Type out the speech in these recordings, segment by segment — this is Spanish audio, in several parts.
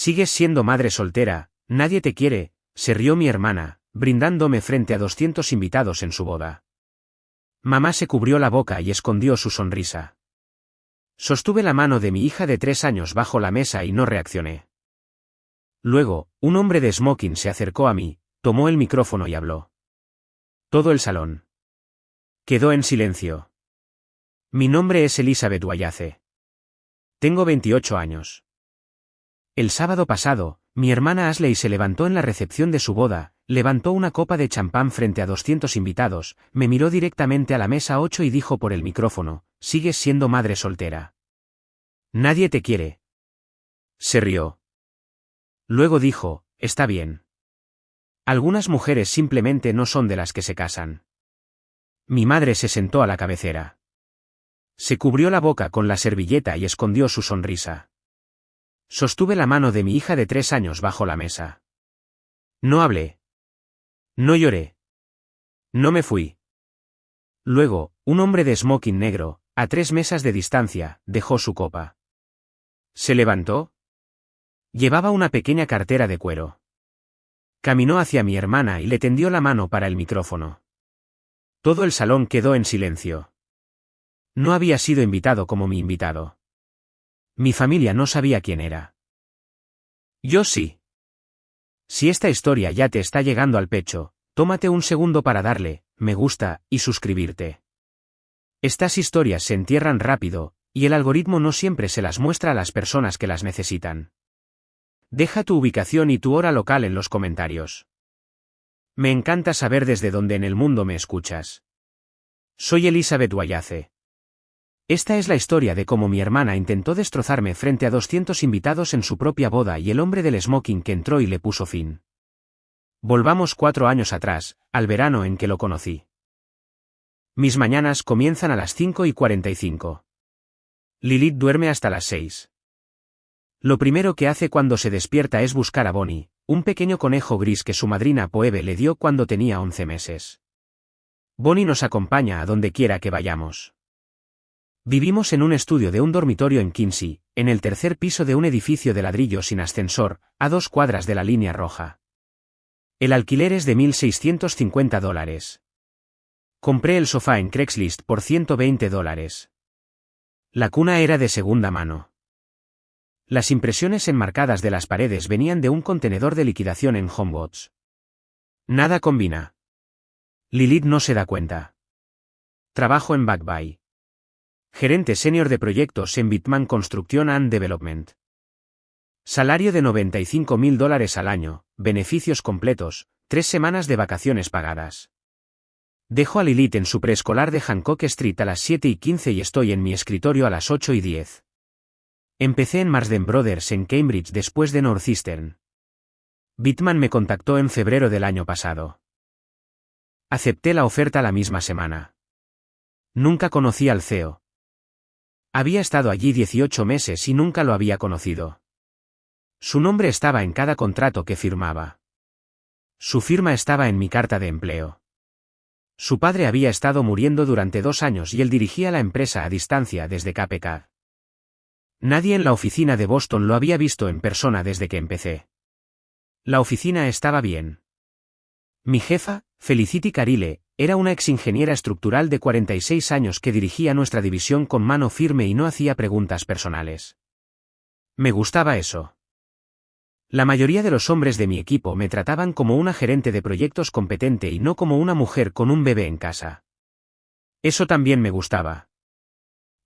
Sigues siendo madre soltera, nadie te quiere, se rió mi hermana, brindándome frente a 200 invitados en su boda. Mamá se cubrió la boca y escondió su sonrisa. Sostuve la mano de mi hija de 3 años bajo la mesa y no reaccioné. Luego, un hombre de smoking se acercó a mí, tomó el micrófono y habló. Todo el salón quedó en silencio. Mi nombre es Elizabeth Wallace. Tengo 28 años. El sábado pasado, mi hermana Ashley se levantó en la recepción de su boda, levantó una copa de champán frente a 200 invitados, me miró directamente a la mesa 8 y dijo por el micrófono, sigues siendo madre soltera. Nadie te quiere. Se rió. Luego dijo, está bien. Algunas mujeres simplemente no son de las que se casan. Mi madre se sentó a la cabecera. Se cubrió la boca con la servilleta y escondió su sonrisa. Sostuve la mano de mi hija de 3 años bajo la mesa. No hablé. No lloré. No me fui. Luego, un hombre de smoking negro, a 3 mesas de distancia, dejó su copa. Se levantó. Llevaba una pequeña cartera de cuero. Caminó hacia mi hermana y le tendió la mano para el micrófono. Todo el salón quedó en silencio. No había sido invitado como mi invitado. Mi familia no sabía quién era. Yo sí. Si esta historia ya te está llegando al pecho, tómate un segundo para darle, me gusta, y suscribirte. Estas historias se entierran rápido, y el algoritmo no siempre se las muestra a las personas que las necesitan. Deja tu ubicación y tu hora local en los comentarios. Me encanta saber desde dónde en el mundo me escuchas. Soy Elizabeth Wallace. Esta es la historia de cómo mi hermana intentó destrozarme frente a 200 invitados en su propia boda y el hombre del smoking que entró y le puso fin. Volvamos 4 años atrás, al verano en que lo conocí. Mis mañanas comienzan a las 5:45. Lilith duerme hasta las 6. Lo primero que hace cuando se despierta es buscar a Bonnie, un pequeño conejo gris que su madrina Poebe le dio cuando tenía 11 meses. Bonnie nos acompaña a donde quiera que vayamos. Vivimos en un estudio de un dormitorio en Quincy, en el 3er piso de un edificio de ladrillo sin ascensor, a 2 cuadras de la línea roja. El alquiler es de $1,650. Compré el sofá en Craigslist por $120. La cuna era de segunda mano. Las impresiones enmarcadas de las paredes venían de un contenedor de liquidación en HomeGoods. Nada combina. Lilith no se da cuenta. Trabajo en Back Bay. Gerente senior de proyectos en Bitman Construction and Development. Salario de $95,000 al año, beneficios completos, 3 semanas de vacaciones pagadas. Dejo a Lilith en su preescolar de Hancock Street a las 7:15 y estoy en mi escritorio a las 8:10. Empecé en Marsden Brothers en Cambridge después de Northeastern. Bitman me contactó en febrero del año pasado. Acepté la oferta la misma semana. Nunca conocí al CEO. Había estado allí 18 meses y nunca lo había conocido. Su nombre estaba en cada contrato que firmaba. Su firma estaba en mi carta de empleo. Su padre había estado muriendo durante 2 años y él dirigía la empresa a distancia desde Cape Cod. Nadie en la oficina de Boston lo había visto en persona desde que empecé. La oficina estaba bien. Mi jefa, Felicity Carile, era una exingeniera estructural de 46 años que dirigía nuestra división con mano firme y no hacía preguntas personales. Me gustaba eso. La mayoría de los hombres de mi equipo me trataban como una gerente de proyectos competente y no como una mujer con un bebé en casa. Eso también me gustaba.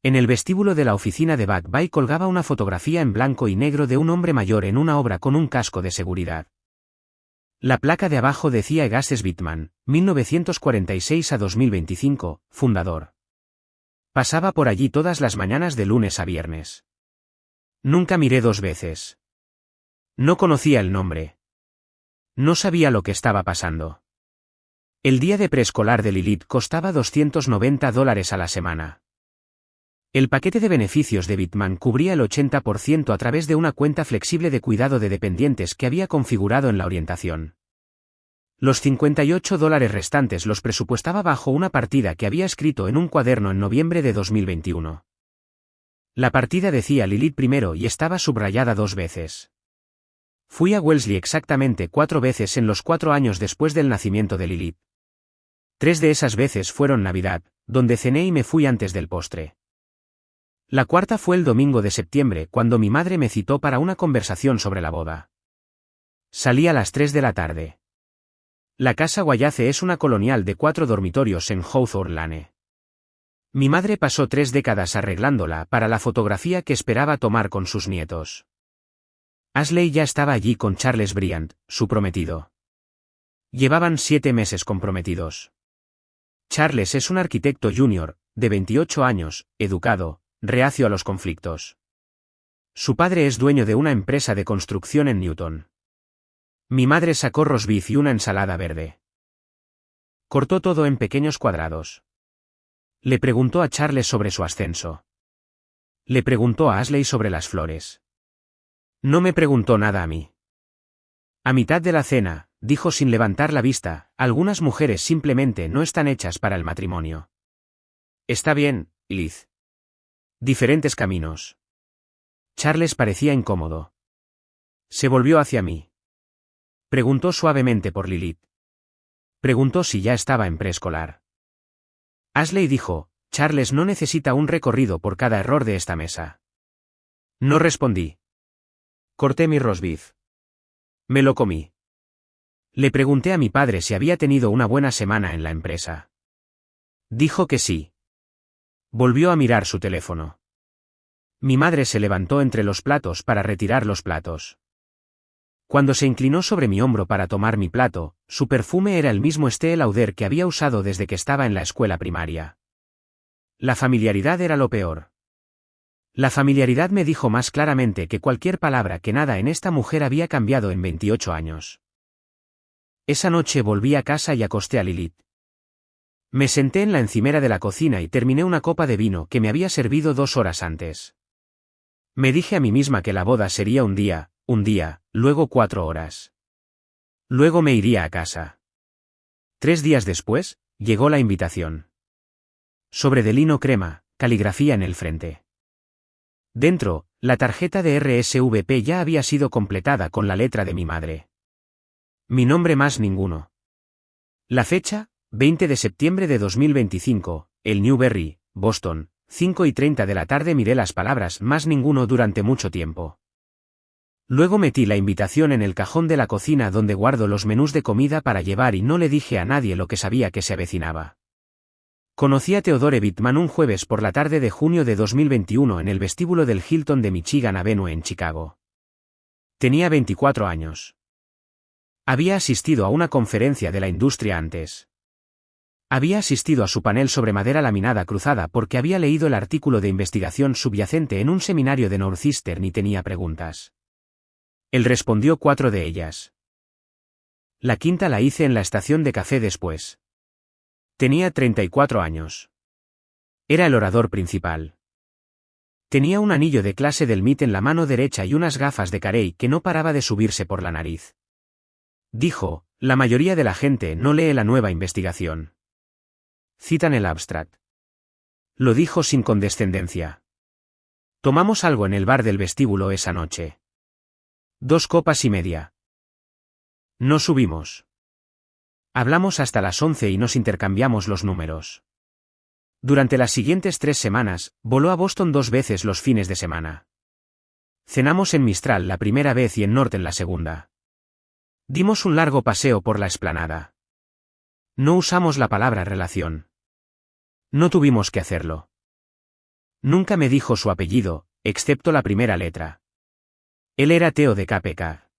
En el vestíbulo de la oficina de Back Bay colgaba una fotografía en blanco y negro de un hombre mayor en una obra con un casco de seguridad. La placa de abajo decía Egases Bitman, 1946 a 2025, fundador. Pasaba por allí todas las mañanas de lunes a viernes. Nunca miré 2 veces. No conocía el nombre. No sabía lo que estaba pasando. El día de preescolar de Lilith costaba $290 a la semana. El paquete de beneficios de Bitman cubría el 80% a través de una cuenta flexible de cuidado de dependientes que había configurado en la orientación. Los $58 restantes los presupuestaba bajo una partida que había escrito en un cuaderno en noviembre de 2021. La partida decía Lilith primero y estaba subrayada 2 veces. Fui a Wellesley exactamente 4 veces en los 4 años después del nacimiento de Lilith. 3 de esas veces fueron Navidad, donde cené y me fui antes del postre. La cuarta fue el domingo de septiembre cuando mi madre me citó para una conversación sobre la boda. Salí a las 3 de la tarde. La casa Wallace es una colonial de 4 dormitorios en Hawthorne Lane. Mi madre pasó 3 décadas arreglándola para la fotografía que esperaba tomar con sus nietos. Ashley ya estaba allí con Charles Bryant, su prometido. Llevaban 7 meses comprometidos. Charles es un arquitecto junior, de 28 años, educado, reacio a los conflictos. Su padre es dueño de una empresa de construcción en Newton. Mi madre sacó roast beef y una ensalada verde. Cortó todo en pequeños cuadrados. Le preguntó a Charles sobre su ascenso. Le preguntó a Ashley sobre las flores. No me preguntó nada a mí. A mitad de la cena, dijo sin levantar la vista, algunas mujeres simplemente no están hechas para el matrimonio. Está bien, Liz. Diferentes caminos. Charles parecía incómodo. Se volvió hacia mí. Preguntó suavemente por Lilith. Preguntó si ya estaba en preescolar. Ashley dijo, Charles no necesita un recorrido por cada error de esta mesa. No respondí. Corté mi roast beef. Me lo comí. Le pregunté a mi padre si había tenido una buena semana en la empresa. Dijo que sí. Volvió a mirar su teléfono. Mi madre se levantó entre los platos para retirar los platos. Cuando se inclinó sobre mi hombro para tomar mi plato, su perfume era el mismo Estée Lauder que había usado desde que estaba en la escuela primaria. La familiaridad era lo peor. La familiaridad me dijo más claramente que cualquier palabra que nada en esta mujer había cambiado en 28 años. Esa noche volví a casa y acosté a Lilith. Me senté en la encimera de la cocina y terminé una copa de vino que me había servido 2 horas antes. Me dije a mí misma que la boda sería un día, luego 4 horas. Luego me iría a casa. 3 días después, llegó la invitación. Sobre de lino crema, caligrafía en el frente. Dentro, la tarjeta de RSVP ya había sido completada con la letra de mi madre. Mi nombre más ninguno. La fecha, 20 de septiembre de 2025, el Newberry, Boston, 5:30 de la tarde. Miré las palabras más ninguno durante mucho tiempo. Luego metí la invitación en el cajón de la cocina donde guardo los menús de comida para llevar y no le dije a nadie lo que sabía que se avecinaba. Conocí a Theodore Bittman un jueves por la tarde de junio de 2021 en el vestíbulo del Hilton de Michigan Avenue en Chicago. Tenía 24 años. Había asistido a una conferencia de la industria antes. Había asistido a su panel sobre madera laminada cruzada porque había leído el artículo de investigación subyacente en un seminario de Northeastern y tenía preguntas. Él respondió 4 de ellas. La quinta la hice en la estación de café después. Tenía 34 años. Era el orador principal. Tenía un anillo de clase del MIT en la mano derecha y unas gafas de carey que no paraba de subirse por la nariz. Dijo, la mayoría de la gente no lee la nueva investigación. Citan el abstract. Lo dijo sin condescendencia. Tomamos algo en el bar del vestíbulo esa noche. 2 copas y media. No subimos. Hablamos hasta las 11 y nos intercambiamos los números. Durante las siguientes 3 semanas, voló a Boston 2 veces los fines de semana. Cenamos en Mistral la primera vez y en Norton la segunda. Dimos un largo paseo por la explanada. No usamos la palabra relación. No tuvimos que hacerlo. Nunca me dijo su apellido, excepto la primera letra. Él era Theo de KPK.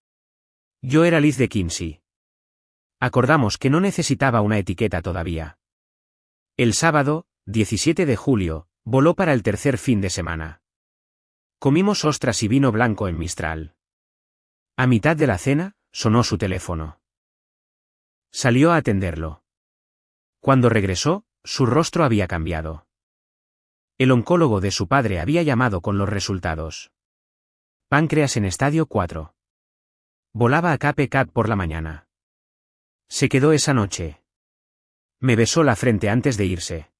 Yo era Liz de Kinsey. Acordamos que no necesitaba una etiqueta todavía. El sábado, 17 de julio, voló para el tercer fin de semana. Comimos ostras y vino blanco en Mistral. A mitad de la cena, sonó su teléfono. Salió a atenderlo. Cuando regresó, su rostro había cambiado. El oncólogo de su padre había llamado con los resultados. Páncreas en estadio 4. Volaba a Cape Cod por la mañana. Se quedó esa noche. Me besó la frente antes de irse.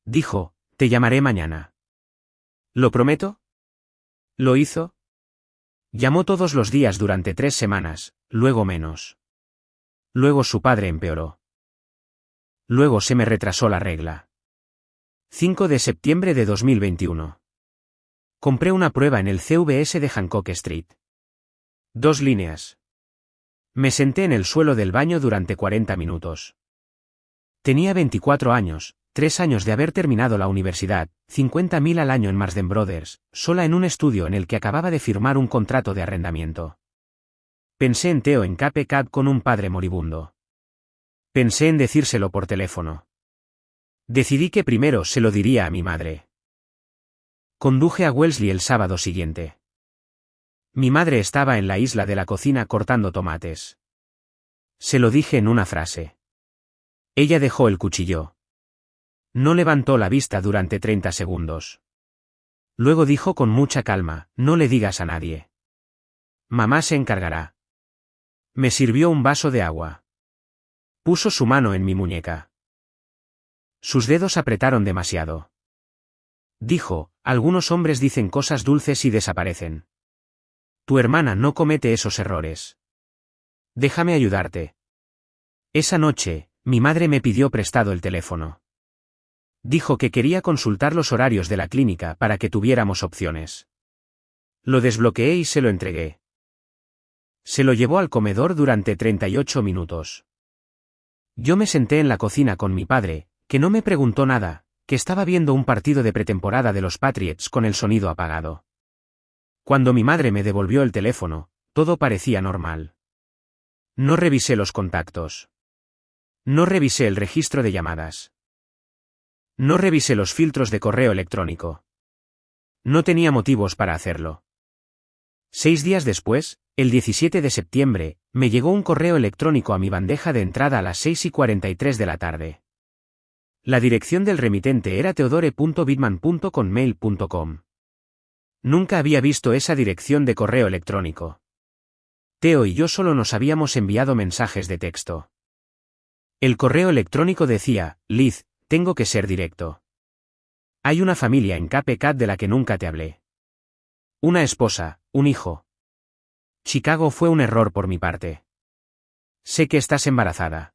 Dijo, te llamaré mañana. ¿Lo prometo? ¿Lo hizo? Llamó todos los días durante 3 semanas, luego menos. Luego su padre empeoró. Luego se me retrasó la regla. 5 de septiembre de 2021. Compré una prueba en el CVS de Hancock Street. 2 líneas. Me senté en el suelo del baño durante 40 minutos. Tenía 24 años, 3 años de haber terminado la universidad, 50.000 al año en Marsden Brothers, sola en un estudio en el que acababa de firmar un contrato de arrendamiento. Pensé en Theo en Cape Cod con un padre moribundo. Pensé en decírselo por teléfono. Decidí que primero se lo diría a mi madre. Conduje a Wellesley el sábado siguiente. Mi madre estaba en la isla de la cocina cortando tomates. Se lo dije en una frase. Ella dejó el cuchillo. No levantó la vista durante 30 segundos. Luego dijo con mucha calma, no le digas a nadie. Mamá se encargará. Me sirvió un vaso de agua. Puso su mano en mi muñeca. Sus dedos apretaron demasiado. Dijo, algunos hombres dicen cosas dulces y desaparecen. Tu hermana no comete esos errores. Déjame ayudarte. Esa noche, mi madre me pidió prestado el teléfono. Dijo que quería consultar los horarios de la clínica para que tuviéramos opciones. Lo desbloqueé y se lo entregué. Se lo llevó al comedor durante 38 minutos. Yo me senté en la cocina con mi padre, que no me preguntó nada, que estaba viendo un partido de pretemporada de los Patriots con el sonido apagado. Cuando mi madre me devolvió el teléfono, todo parecía normal. No revisé los contactos. No revisé el registro de llamadas. No revisé los filtros de correo electrónico. No tenía motivos para hacerlo. 6 días después, el 17 de septiembre, me llegó un correo electrónico a mi bandeja de entrada a las 6:43 de la tarde. La dirección del remitente era theodore.bitman.conmail.com. Nunca había visto esa dirección de correo electrónico. Theo y yo solo nos habíamos enviado mensajes de texto. El correo electrónico decía, Liz, tengo que ser directo. Hay una familia en Cape Cod de la que nunca te hablé. Una esposa, un hijo. Chicago fue un error por mi parte. Sé que estás embarazada.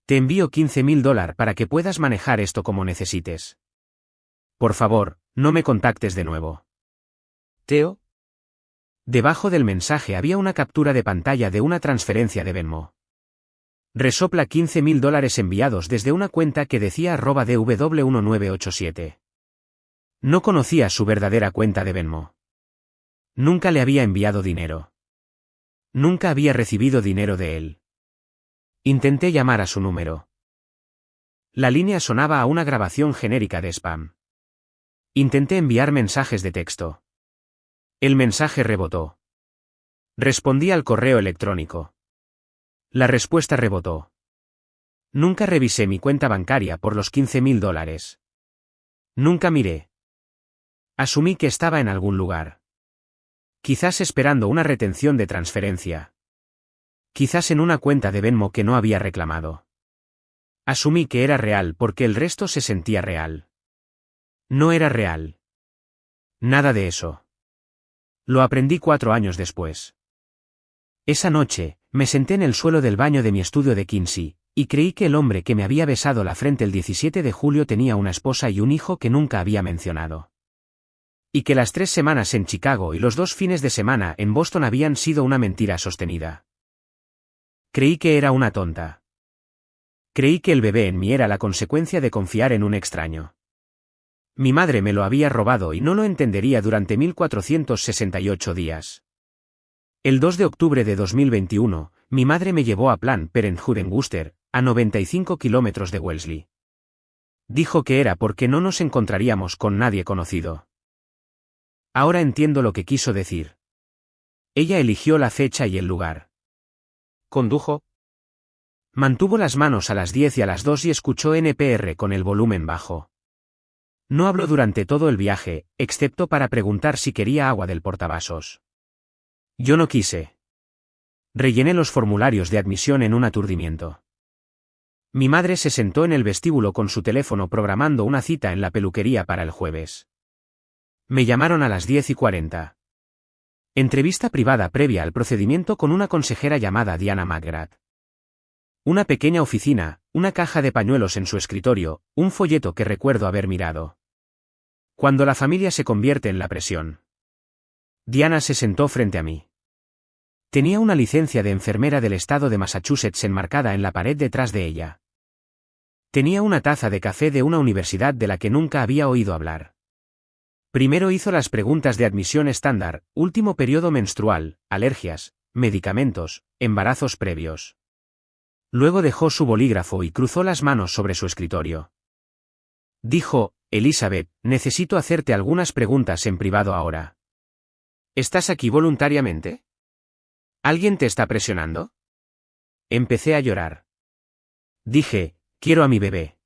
Te envío $15,000 para que puedas manejar esto como necesites. Por favor, no me contactes de nuevo. Theo. Debajo del mensaje había una captura de pantalla de una transferencia de Venmo. Resopla $15,000 enviados desde una cuenta que decía @dw1987. No conocía su verdadera cuenta de Venmo. Nunca le había enviado dinero. Nunca había recibido dinero de él. Intenté llamar a su número. La línea sonaba a una grabación genérica de spam. Intenté enviar mensajes de texto. El mensaje rebotó. Respondí al correo electrónico. La respuesta rebotó. Nunca revisé mi cuenta bancaria por los $15,000. Nunca miré. Asumí que estaba en algún lugar. Quizás esperando una retención de transferencia. Quizás en una cuenta de Venmo que no había reclamado. Asumí que era real porque el resto se sentía real. No era real. Nada de eso. Lo aprendí 4 años después. Esa noche, me senté en el suelo del baño de mi estudio de Quincy, y creí que el hombre que me había besado la frente el 17 de julio tenía una esposa y un hijo que nunca había mencionado. Y que las 3 semanas en Chicago y los 2 fines de semana en Boston habían sido una mentira sostenida. Creí que era una tonta. Creí que el bebé en mí era la consecuencia de confiar en un extraño. Mi madre me lo había robado y no lo entendería durante 1468 días. El 2 de octubre de 2021, mi madre me llevó a Planned Parenthood en Worcester, a 95 kilómetros de Wellesley. Dijo que era porque no nos encontraríamos con nadie conocido. Ahora entiendo lo que quiso decir. Ella eligió la fecha y el lugar. Condujo. Mantuvo las manos a las 10 y a las 2 y escuchó NPR con el volumen bajo. No habló durante todo el viaje, excepto para preguntar si quería agua del portavasos. Yo no quise. Rellené los formularios de admisión en un aturdimiento. Mi madre se sentó en el vestíbulo con su teléfono programando una cita en la peluquería para el jueves. Me llamaron a las 10:40. Entrevista privada previa al procedimiento con una consejera llamada Diana McGrath. Una pequeña oficina, una caja de pañuelos en su escritorio, un folleto que recuerdo haber mirado. Cuando la familia se convierte en la presión. Diana se sentó frente a mí. Tenía una licencia de enfermera del estado de Massachusetts enmarcada en la pared detrás de ella. Tenía una taza de café de una universidad de la que nunca había oído hablar. Primero hizo las preguntas de admisión estándar, último periodo menstrual, alergias, medicamentos, embarazos previos. Luego dejó su bolígrafo y cruzó las manos sobre su escritorio. Dijo, Elizabeth, necesito hacerte algunas preguntas en privado ahora. ¿Estás aquí voluntariamente? ¿Alguien te está presionando? Empecé a llorar. Dije, quiero a mi bebé.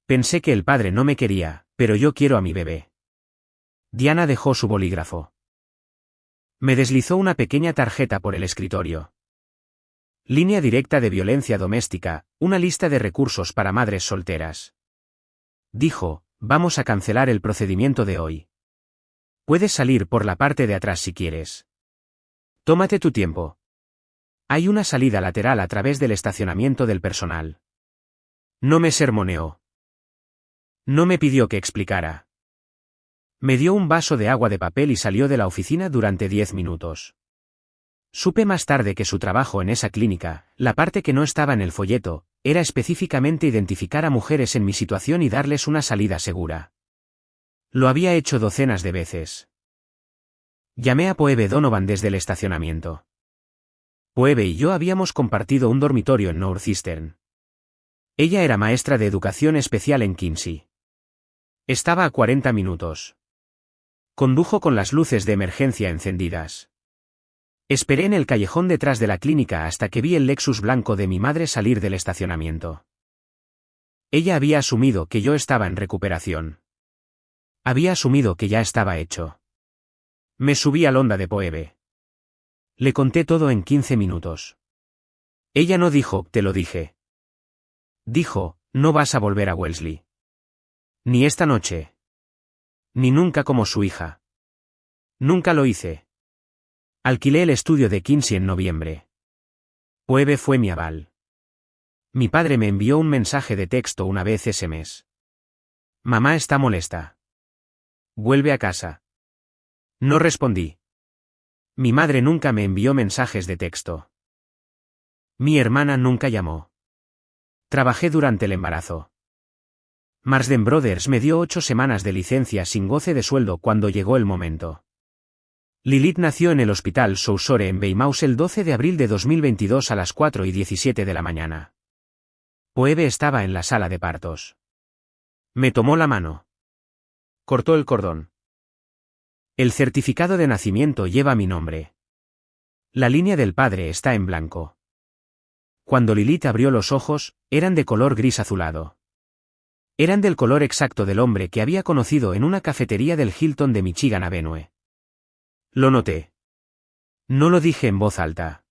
Pensé que el padre no me quería, pero yo quiero a mi bebé. Diana dejó su bolígrafo. Me deslizó una pequeña tarjeta por el escritorio. Línea directa de violencia doméstica, una lista de recursos para madres solteras. Dijo, vamos a cancelar el procedimiento de hoy. Puedes salir por la parte de atrás si quieres. Tómate tu tiempo. Hay una salida lateral a través del estacionamiento del personal. No me sermoneó. No me pidió que explicara. Me dio un vaso de agua de papel y salió de la oficina durante 10 minutos. Supe más tarde que su trabajo en esa clínica, la parte que no estaba en el folleto, era específicamente identificar a mujeres en mi situación y darles una salida segura. Lo había hecho docenas de veces. Llamé a Phoebe Donovan desde el estacionamiento. Phoebe y yo habíamos compartido un dormitorio en Northeastern. Ella era maestra de educación especial en Quincy. Estaba a 40 minutos. Condujo con las luces de emergencia encendidas. Esperé en el callejón detrás de la clínica hasta que vi el Lexus blanco de mi madre salir del estacionamiento. Ella había asumido que yo estaba en recuperación. Había asumido que ya estaba hecho. Me subí al Honda de Phoebe. Le conté todo en 15 minutos. Ella no dijo, te lo dije. Dijo, no vas a volver a Wellesley. Ni esta noche. Ni nunca como su hija. Nunca lo hice. Alquilé el estudio de Quincy en noviembre. Phoebe fue mi aval. Mi padre me envió un mensaje de texto una vez ese mes. Mamá está molesta. Vuelve a casa. No respondí. Mi madre nunca me envió mensajes de texto. Mi hermana nunca llamó. Trabajé durante el embarazo. Marsden Brothers me dio 8 semanas de licencia sin goce de sueldo cuando llegó el momento. Lilith nació en el Hospital South Shore en Weymouth el 12 de abril de 2022 a las 4:17 de la mañana. Phoebe estaba en la sala de partos. Me tomó la mano. Cortó el cordón. El certificado de nacimiento lleva mi nombre. La línea del padre está en blanco. Cuando Lilith abrió los ojos, eran de color gris azulado. Eran del color exacto del hombre que había conocido en una cafetería del Hilton de Michigan Avenue. Lo noté. No lo dije en voz alta.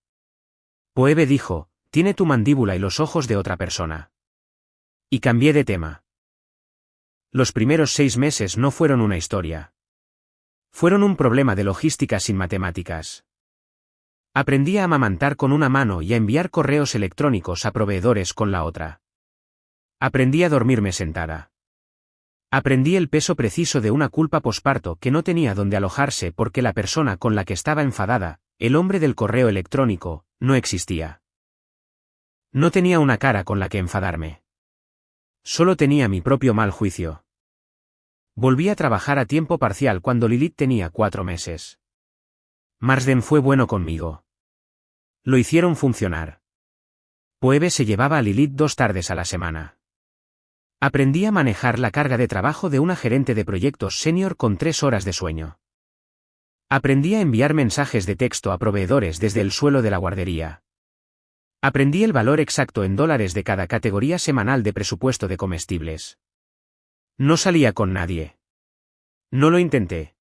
Phoebe dijo, tiene tu mandíbula y los ojos de otra persona. Y cambié de tema. Los primeros 6 meses no fueron una historia. Fueron un problema de logística sin matemáticas. Aprendí a amamantar con una mano y a enviar correos electrónicos a proveedores con la otra. Aprendí a dormirme sentada. Aprendí el peso preciso de una culpa posparto que no tenía donde alojarse porque la persona con la que estaba enfadada, el hombre del correo electrónico, no existía. No tenía una cara con la que enfadarme. Solo tenía mi propio mal juicio. Volví a trabajar a tiempo parcial cuando Lilith tenía 4 meses. Marsden fue bueno conmigo. Lo hicieron funcionar. Phoebe se llevaba a Lilith 2 tardes a la semana. Aprendí a manejar la carga de trabajo de una gerente de proyectos senior con 3 horas de sueño. Aprendí a enviar mensajes de texto a proveedores desde el suelo de la guardería. Aprendí el valor exacto en dólares de cada categoría semanal de presupuesto de comestibles. No salía con nadie. No lo intenté.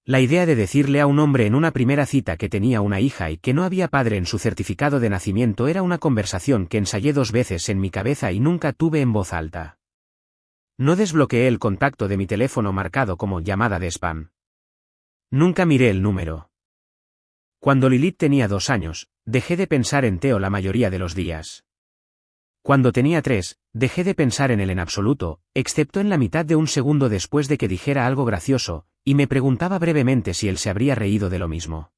La idea de decirle a un hombre en una primera cita que tenía una hija y que no había padre en su certificado de nacimiento era una conversación que ensayé 2 veces en mi cabeza y nunca tuve en voz alta. No desbloqueé el contacto de mi teléfono marcado como llamada de spam. Nunca miré el número. Cuando Lilith tenía 2 años, dejé de pensar en Theo la mayoría de los días. Cuando tenía 3, dejé de pensar en él en absoluto, excepto en la mitad de un segundo después de que dijera algo gracioso, y me preguntaba brevemente si él se habría reído de lo mismo.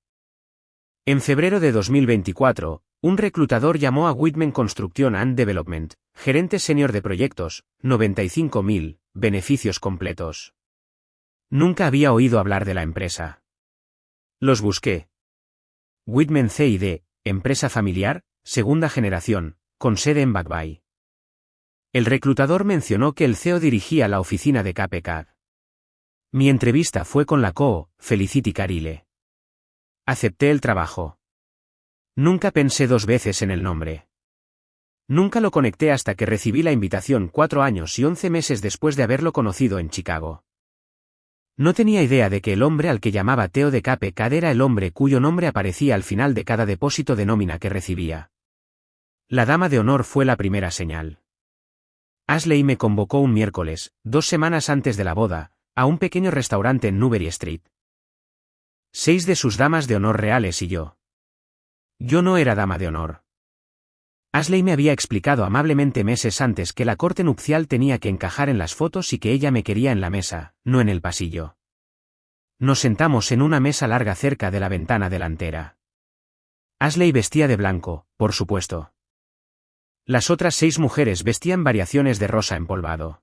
En febrero de 2024, un reclutador llamó a Whitman Construction and Development, gerente senior de proyectos, 95.000, beneficios completos. Nunca había oído hablar de la empresa. Los busqué. Whitman C&D, empresa familiar, segunda generación, con sede en Back Bay. El reclutador mencionó que el CEO dirigía la oficina de KPCAD. Mi entrevista fue con la CEO, Felicity Carile. Acepté el trabajo. Nunca pensé 2 veces en el nombre. Nunca lo conecté hasta que recibí la invitación 4 años y 11 meses después de haberlo conocido en Chicago. No tenía idea de que el hombre al que llamaba Theo de KPCAD era el hombre cuyo nombre aparecía al final de cada depósito de nómina que recibía. La dama de honor fue la primera señal. Ashley me convocó un miércoles, 2 semanas antes de la boda, a un pequeño restaurante en Newbury Street. 6 de sus damas de honor reales y yo. Yo no era dama de honor. Ashley me había explicado amablemente meses antes que la corte nupcial tenía que encajar en las fotos y que ella me quería en la mesa, no en el pasillo. Nos sentamos en una mesa larga cerca de la ventana delantera. Ashley vestía de blanco, por supuesto. Las otras 6 mujeres vestían variaciones de rosa empolvado.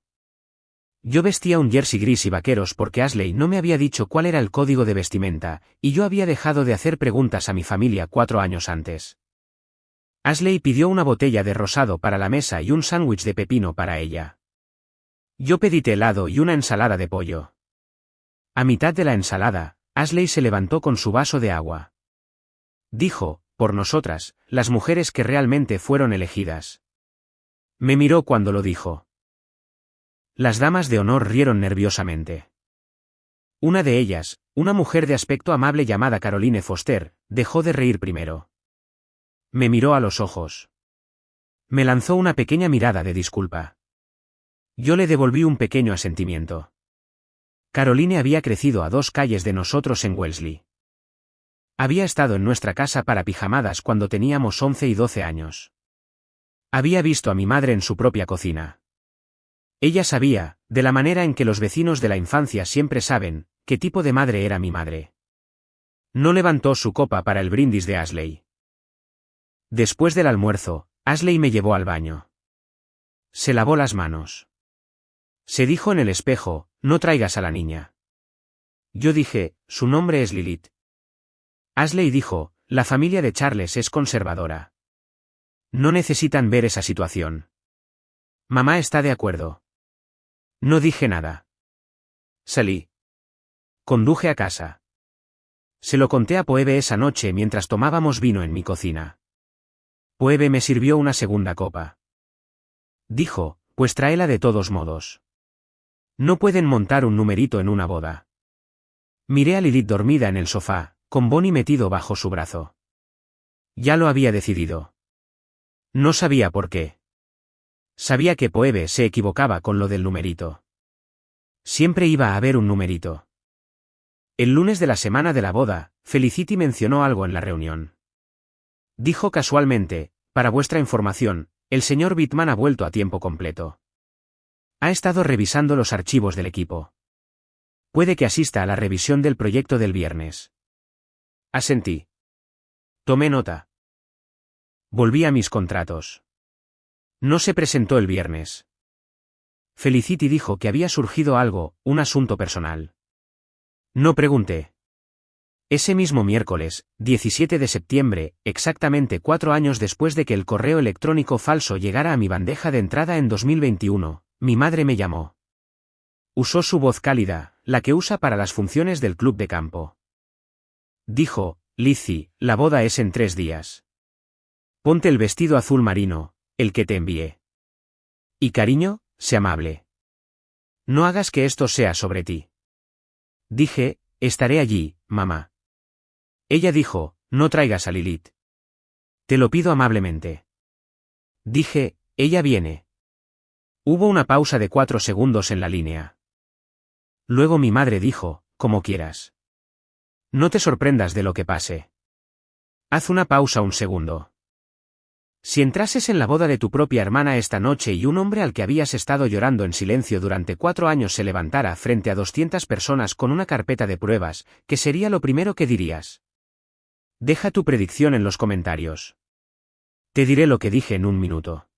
Yo vestía un jersey gris y vaqueros porque Ashley no me había dicho cuál era el código de vestimenta, y yo había dejado de hacer preguntas a mi familia 4 años antes. Ashley pidió una botella de rosado para la mesa y un sándwich de pepino para ella. Yo pedí té helado y una ensalada de pollo. A mitad de la ensalada, Ashley se levantó con su vaso de agua. Dijo, por nosotras, las mujeres que realmente fueron elegidas. Me miró cuando lo dijo. Las damas de honor rieron nerviosamente. Una de ellas, una mujer de aspecto amable llamada Caroline Foster, dejó de reír primero. Me miró a los ojos. Me lanzó una pequeña mirada de disculpa. Yo le devolví un pequeño asentimiento. Caroline había crecido a 2 calles de nosotros en Wellesley. Había estado en nuestra casa para pijamadas cuando teníamos 11 y 12 años. Había visto a mi madre en su propia cocina. Ella sabía, de la manera en que los vecinos de la infancia siempre saben, qué tipo de madre era mi madre. No levantó su copa para el brindis de Ashley. Después del almuerzo, Ashley me llevó al baño. Se lavó las manos. Se dijo en el espejo, no traigas a la niña. Yo dije, su nombre es Lilith. Ashley dijo, la familia de Charles es conservadora. No necesitan ver esa situación. Mamá está de acuerdo. No dije nada. Salí. Conduje a casa. Se lo conté a Poebe esa noche mientras tomábamos vino en mi cocina. Poebe me sirvió una segunda copa. Dijo, pues tráela de todos modos. No pueden montar un numerito en una boda. Miré a Lilith dormida en el sofá, con Bonnie metido bajo su brazo. Ya lo había decidido. No sabía por qué. Sabía que Poebe se equivocaba con lo del numerito. Siempre iba a haber un numerito. El lunes de la semana de la boda, Felicity mencionó algo en la reunión. Dijo casualmente, para vuestra información, el señor Bittman ha vuelto a tiempo completo. Ha estado revisando los archivos del equipo. Puede que asista a la revisión del proyecto del viernes. Asentí. Tomé nota. Volví a mis contratos. No se presentó el viernes. Felicity dijo que había surgido algo, un asunto personal. No pregunté. Ese mismo miércoles, 17 de septiembre, exactamente 4 años después de que el correo electrónico falso llegara a mi bandeja de entrada en 2021, mi madre me llamó. Usó su voz cálida, la que usa para las funciones del club de campo. Dijo, Lizzie, la boda es en 3 días. Ponte el vestido azul marino, el que te envié. Y cariño, sé amable. No hagas que esto sea sobre ti. Dije, estaré allí, mamá. Ella dijo, no traigas a Lilith. Te lo pido amablemente. Dije, ella viene. Hubo una pausa de 4 segundos en la línea. Luego mi madre dijo, como quieras. No te sorprendas de lo que pase. Haz una pausa un segundo. Si entrases en la boda de tu propia hermana esta noche y un hombre al que habías estado llorando en silencio durante 4 años se levantara frente a 200 personas con una carpeta de pruebas, ¿qué sería lo primero que dirías? Deja tu predicción en los comentarios. Te diré lo que dije en un minuto.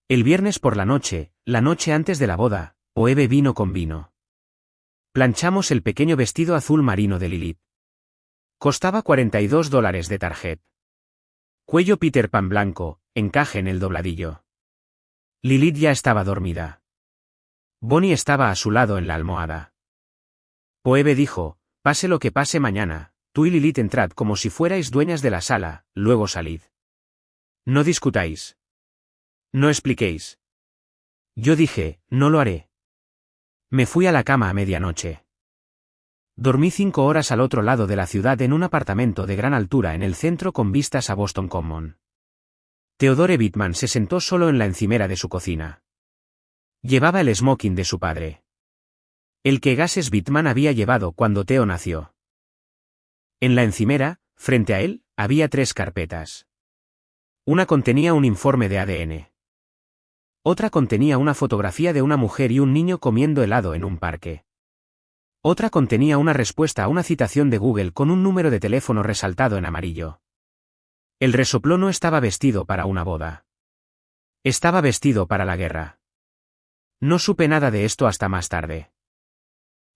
El viernes por la noche antes de la boda, Phoebe vino con vino. Planchamos el pequeño vestido azul marino de Lilith. Costaba $42 de tarjeta. Cuello Peter Pan blanco, encaje en el dobladillo. Lilith ya estaba dormida. Bonnie estaba a su lado en la almohada. Phoebe dijo, pase lo que pase mañana, tú y Lilith entrad como si fuerais dueñas de la sala, luego salid. No discutáis. No expliquéis. Yo dije, no lo haré. Me fui a la cama a medianoche. Dormí 5 horas al otro lado de la ciudad en un apartamento de gran altura en el centro con vistas a Boston Common. Theodore Bittman se sentó solo en la encimera de su cocina. Llevaba el smoking de su padre. El que Gases Bittman había llevado cuando Theo nació. En la encimera, frente a él, había 3 carpetas. Una contenía un informe de ADN. Otra contenía una fotografía de una mujer y un niño comiendo helado en un parque. Otra contenía una respuesta a una citación de Google con un número de teléfono resaltado en amarillo. El resopló no estaba vestido para una boda. Estaba vestido para la guerra. No supe nada de esto hasta más tarde.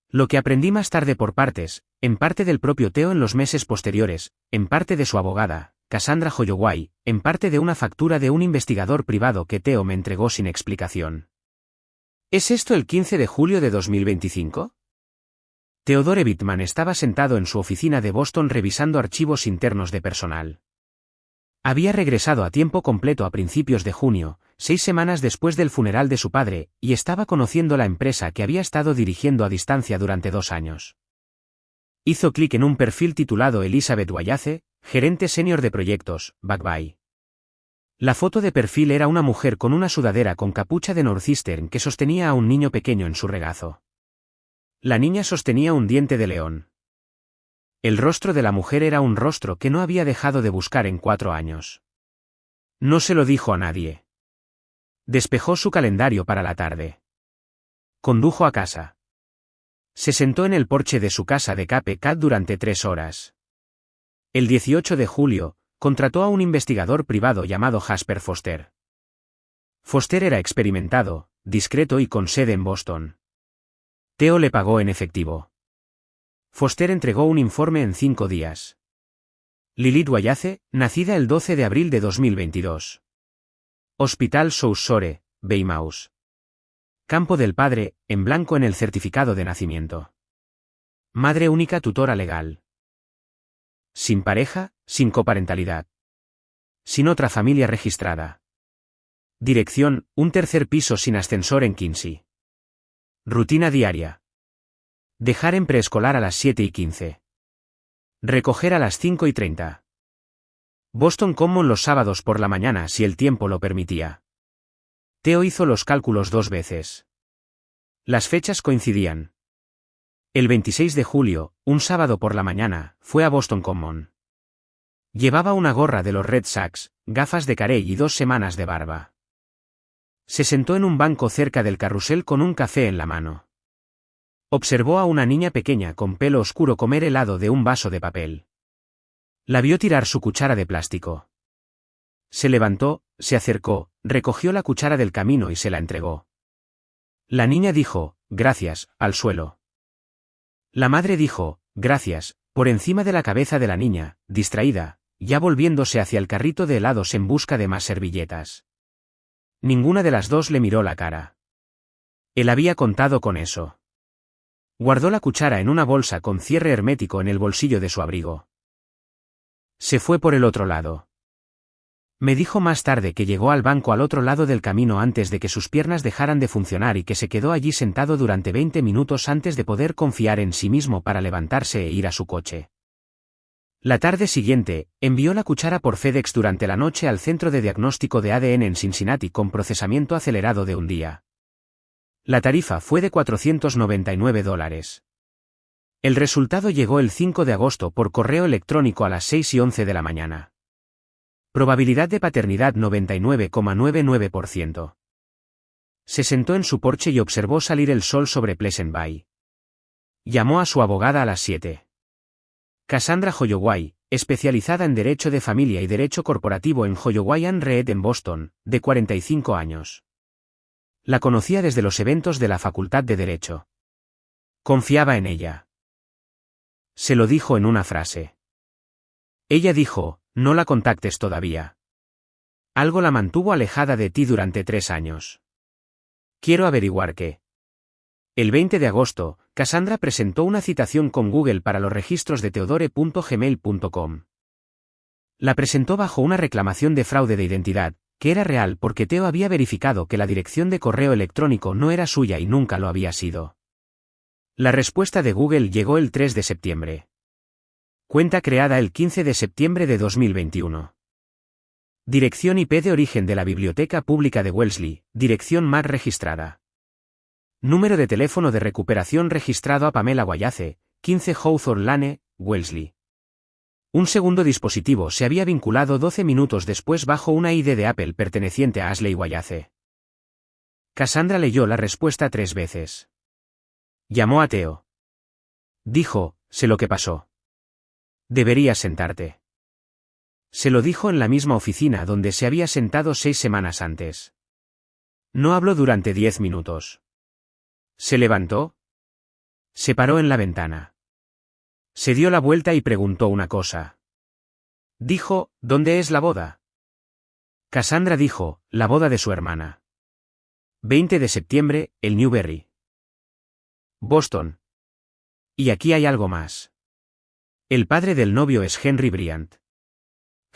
Lo que aprendí más tarde por partes, en parte del propio Theo en los meses posteriores, en parte de su abogada, Cassandra Holloway, en parte de una factura de un investigador privado que Theo me entregó sin explicación. ¿Es esto el 15 de julio de 2025? Theodore Bittman estaba sentado en su oficina de Boston revisando archivos internos de personal. Había regresado a tiempo completo a principios de junio, 6 semanas después del funeral de su padre, y estaba conociendo la empresa que había estado dirigiendo a distancia durante 2 años. Hizo clic en un perfil titulado Elizabeth Wallace, gerente senior de proyectos, Backbay. La foto de perfil era una mujer con una sudadera con capucha de Northeastern que sostenía a un niño pequeño en su regazo. La niña sostenía un diente de león. El rostro de la mujer era un rostro que no había dejado de buscar en 4 años. No se lo dijo a nadie. Despejó su calendario para la tarde. Condujo a casa. Se sentó en el porche de su casa de Cape Cod durante 3 horas. El 18 de julio, contrató a un investigador privado llamado Jasper Foster. Foster era experimentado, discreto y con sede en Boston. Theo le pagó en efectivo. Foster entregó un informe en 5 días. Lilith Wallace, nacida el 12 de abril de 2022. Hospital South Shore, Weymouth. Campo del padre, en blanco en el certificado de nacimiento. Madre única tutora legal. Sin pareja, sin coparentalidad. Sin otra familia registrada. Dirección, un 3er piso sin ascensor en Quincy. Rutina diaria. Dejar en preescolar a las 7:15. Recoger a las 5:30. Boston Common los sábados por la mañana si el tiempo lo permitía. Theo hizo los cálculos 2 veces. Las fechas coincidían. El 26 de julio, un sábado por la mañana, fue a Boston Common. Llevaba una gorra de los Red Sox, gafas de carey y 2 semanas de barba. Se sentó en un banco cerca del carrusel con un café en la mano. Observó a una niña pequeña con pelo oscuro comer helado de un vaso de papel. La vio tirar su cuchara de plástico. Se levantó, se acercó, recogió la cuchara del camino y se la entregó. La niña dijo, gracias, al suelo. La madre dijo, gracias, por encima de la cabeza de la niña, distraída, ya volviéndose hacia el carrito de helados en busca de más servilletas. Ninguna de las dos le miró la cara. Él había contado con eso. Guardó la cuchara en una bolsa con cierre hermético en el bolsillo de su abrigo. Se fue por el otro lado. Me dijo más tarde que llegó al banco al otro lado del camino antes de que sus piernas dejaran de funcionar y que se quedó allí sentado durante 20 minutos antes de poder confiar en sí mismo para levantarse e ir a su coche. La tarde siguiente, envió la cuchara por FedEx durante la noche al centro de diagnóstico de ADN en Cincinnati con procesamiento acelerado de un día. La tarifa fue de $499. El resultado llegó el 5 de agosto por correo electrónico a las 6:11 de la mañana. Probabilidad de paternidad 99,99%. Se sentó en su porche y observó salir el sol sobre Pleasant Bay. Llamó a su abogada a las 7. Cassandra Holloway, especializada en Derecho de Familia y Derecho Corporativo en Holloway & Reed en Boston, de 45 años. La conocía desde los eventos de la Facultad de Derecho. Confiaba en ella. Se lo dijo en una frase. Ella dijo, no la contactes todavía. Algo la mantuvo alejada de ti durante 3 años. Quiero averiguar qué. El 20 de agosto, Cassandra presentó una citación con Google para los registros de Theodore.gmail.com. La presentó bajo una reclamación de fraude de identidad, que era real porque Theo había verificado que la dirección de correo electrónico no era suya y nunca lo había sido. La respuesta de Google llegó el 3 de septiembre. Cuenta creada el 15 de septiembre de 2021. Dirección IP de origen de la Biblioteca Pública de Wellesley, dirección MAC registrada. Número de teléfono de recuperación registrado a Pamela Wallace, 15 Hawthorne Lane, Wellesley. Un segundo dispositivo se había vinculado 12 minutos después bajo una ID de Apple perteneciente a Ashley Wallace. Cassandra leyó la respuesta 3 veces. Llamó a Theo. Dijo, sé lo que pasó. Deberías sentarte. Se lo dijo en la misma oficina donde se había sentado 6 semanas antes. No habló durante 10 minutos. Se levantó. Se paró en la ventana. Se dio la vuelta y preguntó una cosa. Dijo, ¿dónde es la boda? Cassandra dijo, la boda de su hermana. 20 de septiembre, el Newberry. Boston. Y aquí hay algo más. El padre del novio es Henry Bryant.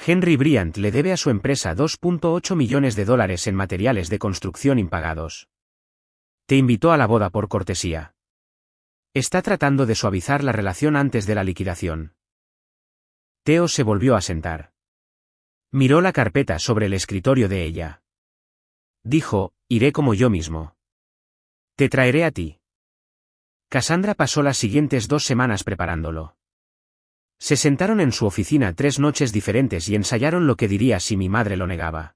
Henry Bryant le debe a su empresa $2.8 millones en materiales de construcción impagados. Te invitó a la boda por cortesía. Está tratando de suavizar la relación antes de la liquidación. Theo se volvió a sentar. Miró la carpeta sobre el escritorio de ella. Dijo, iré como yo mismo. Te traeré a ti. Cassandra pasó las siguientes 2 semanas preparándolo. Se sentaron en su oficina 3 noches diferentes y ensayaron lo que diría si mi madre lo negaba.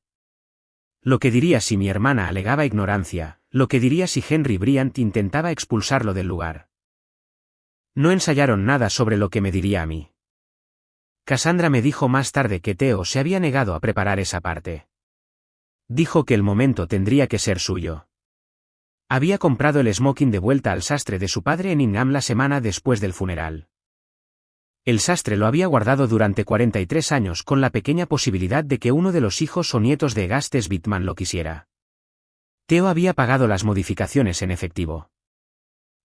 Lo que diría si mi hermana alegaba ignorancia, lo que diría si Henry Bryant intentaba expulsarlo del lugar. No ensayaron nada sobre lo que me diría a mí. Cassandra me dijo más tarde que Theo se había negado a preparar esa parte. Dijo que el momento tendría que ser suyo. Había comprado el smoking de vuelta al sastre de su padre en Ingham la semana después del funeral. El sastre lo había guardado durante 43 años con la pequeña posibilidad de que uno de los hijos o nietos de Augustus Whitman lo quisiera. Theo había pagado las modificaciones en efectivo.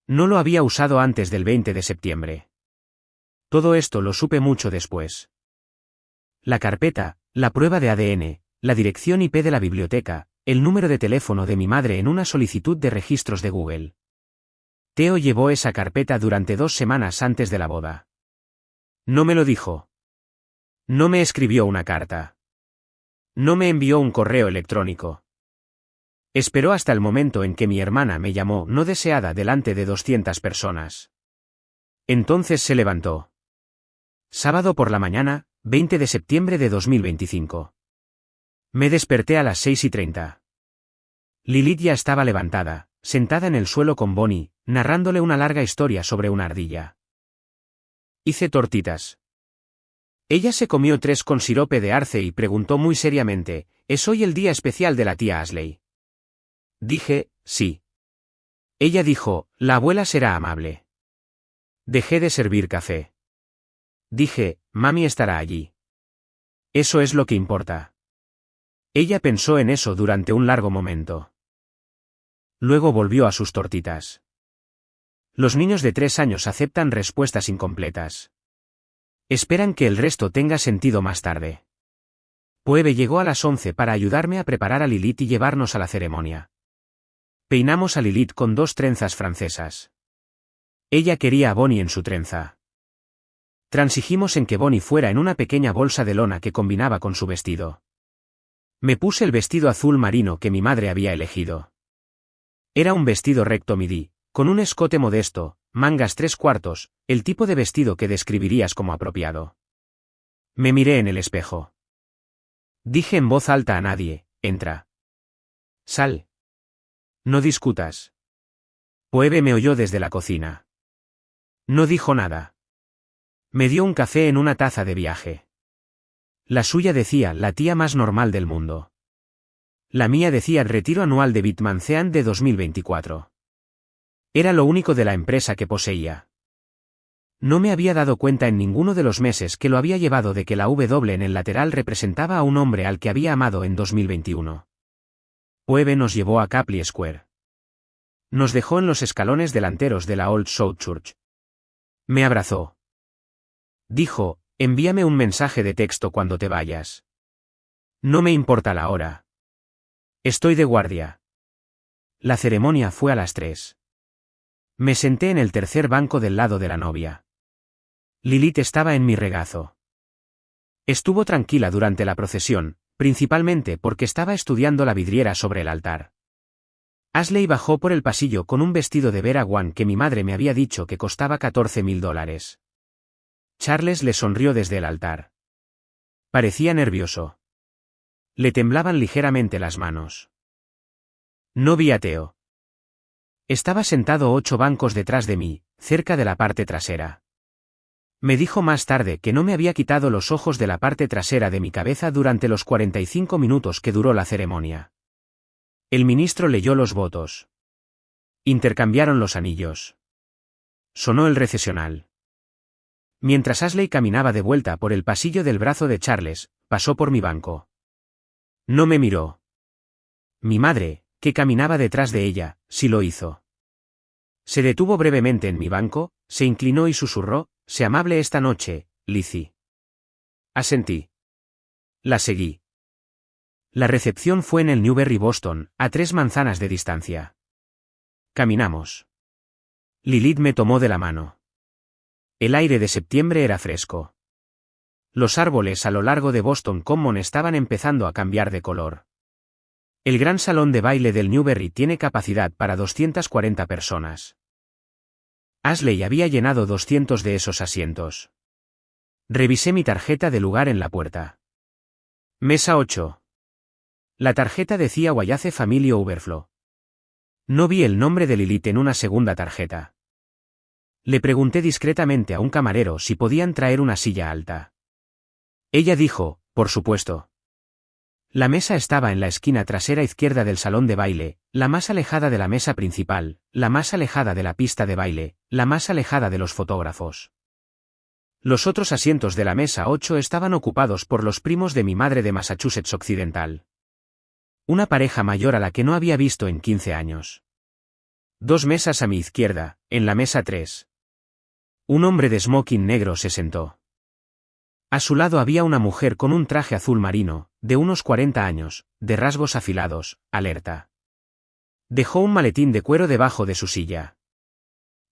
No lo había usado antes del 20 de septiembre. Todo esto lo supe mucho después. La carpeta, la prueba de ADN, la dirección IP de la biblioteca, el número de teléfono de mi madre en una solicitud de registros de Google. Theo llevó esa carpeta durante 2 semanas antes de la boda. No me lo dijo. No me escribió una carta. No me envió un correo electrónico. Esperó hasta el momento en que mi hermana me llamó no deseada delante de 200 personas. Entonces se levantó. Sábado por la mañana, 20 de septiembre de 2025. Me desperté a las 6:30. Lilith ya estaba levantada, sentada en el suelo con Bonnie, narrándole una larga historia sobre una ardilla. Hice tortitas. Ella se comió 3 con sirope de arce y preguntó muy seriamente, ¿es hoy el día especial de la tía Ashley? Dije, sí. Ella dijo, la abuela será amable. Dejé de servir café. Dije, mami estará allí. Eso es lo que importa. Ella pensó en eso durante un largo momento. Luego volvió a sus tortitas. Los niños de 3 años aceptan respuestas incompletas. Esperan que el resto tenga sentido más tarde. Phoebe llegó a las 11 para ayudarme a preparar a Lilith y llevarnos a la ceremonia. Peinamos a Lilith con 2 trenzas francesas. Ella quería a Bonnie en su trenza. Transigimos en que Bonnie fuera en una pequeña bolsa de lona que combinaba con su vestido. Me puse el vestido azul marino que mi madre había elegido. Era un vestido recto midi, con un escote modesto, mangas 3/4, el tipo de vestido que describirías como apropiado. Me miré en el espejo. Dije en voz alta a nadie, entra. Sal. No discutas. Phoebe me oyó desde la cocina. No dijo nada. Me dio un café en una taza de viaje. La suya decía la tía más normal del mundo. La mía decía retiro anual de Bitmancean de 2024. Era lo único de la empresa que poseía. No me había dado cuenta en ninguno de los meses que lo había llevado de que la W en el lateral representaba a un hombre al que había amado en 2021. Phoebe nos llevó a Capley Square. Nos dejó en los escalones delanteros de la Old South Church. Me abrazó. Dijo, envíame un mensaje de texto cuando te vayas. No me importa la hora. Estoy de guardia. La ceremonia fue a las 3. Me senté en el tercer banco del lado de la novia. Lilith estaba en mi regazo. Estuvo tranquila durante la procesión, principalmente porque estaba estudiando la vidriera sobre el altar. Ashley bajó por el pasillo con un vestido de Vera Wang que mi madre me había dicho que costaba $14,000. Charles le sonrió desde el altar. Parecía nervioso. Le temblaban ligeramente las manos. No vi a Theo. Estaba sentado 8 bancos detrás de mí, cerca de la parte trasera. Me dijo más tarde que no me había quitado los ojos de la parte trasera de mi cabeza durante los 45 minutos que duró la ceremonia. El ministro leyó los votos. Intercambiaron los anillos. Sonó el recesional. Mientras Ashley caminaba de vuelta por el pasillo del brazo de Charles, pasó por mi banco. No me miró. Mi madre, que caminaba detrás de ella, sí lo hizo. Se detuvo brevemente en mi banco, se inclinó y susurró, sé amable esta noche, Lizzie. Asentí. La seguí. La recepción fue en el Newberry Boston, a 3 manzanas de distancia. Caminamos. Lilith me tomó de la mano. El aire de septiembre era fresco. Los árboles a lo largo de Boston Common estaban empezando a cambiar de color. El gran salón de baile del Newberry tiene capacidad para 240 personas. Ashley había llenado 200 de esos asientos. Revisé mi tarjeta de lugar en la puerta. Mesa 8. La tarjeta decía Wayace Family Overflow. No vi el nombre de Lilith en una segunda tarjeta. Le pregunté discretamente a un camarero si podían traer una silla alta. Ella dijo, por supuesto. La mesa estaba en la esquina trasera izquierda del salón de baile, la más alejada de la mesa principal, la más alejada de la pista de baile, la más alejada de los fotógrafos. Los otros asientos de la mesa 8 estaban ocupados por los primos de mi madre de Massachusetts Occidental. Una pareja mayor a la que no había visto en 15 años. 2 mesas a mi izquierda, en la mesa 3. Un hombre de smoking negro se sentó. A su lado había una mujer con un traje azul marino, de unos 40 años, de rasgos afilados, alerta. Dejó un maletín de cuero debajo de su silla.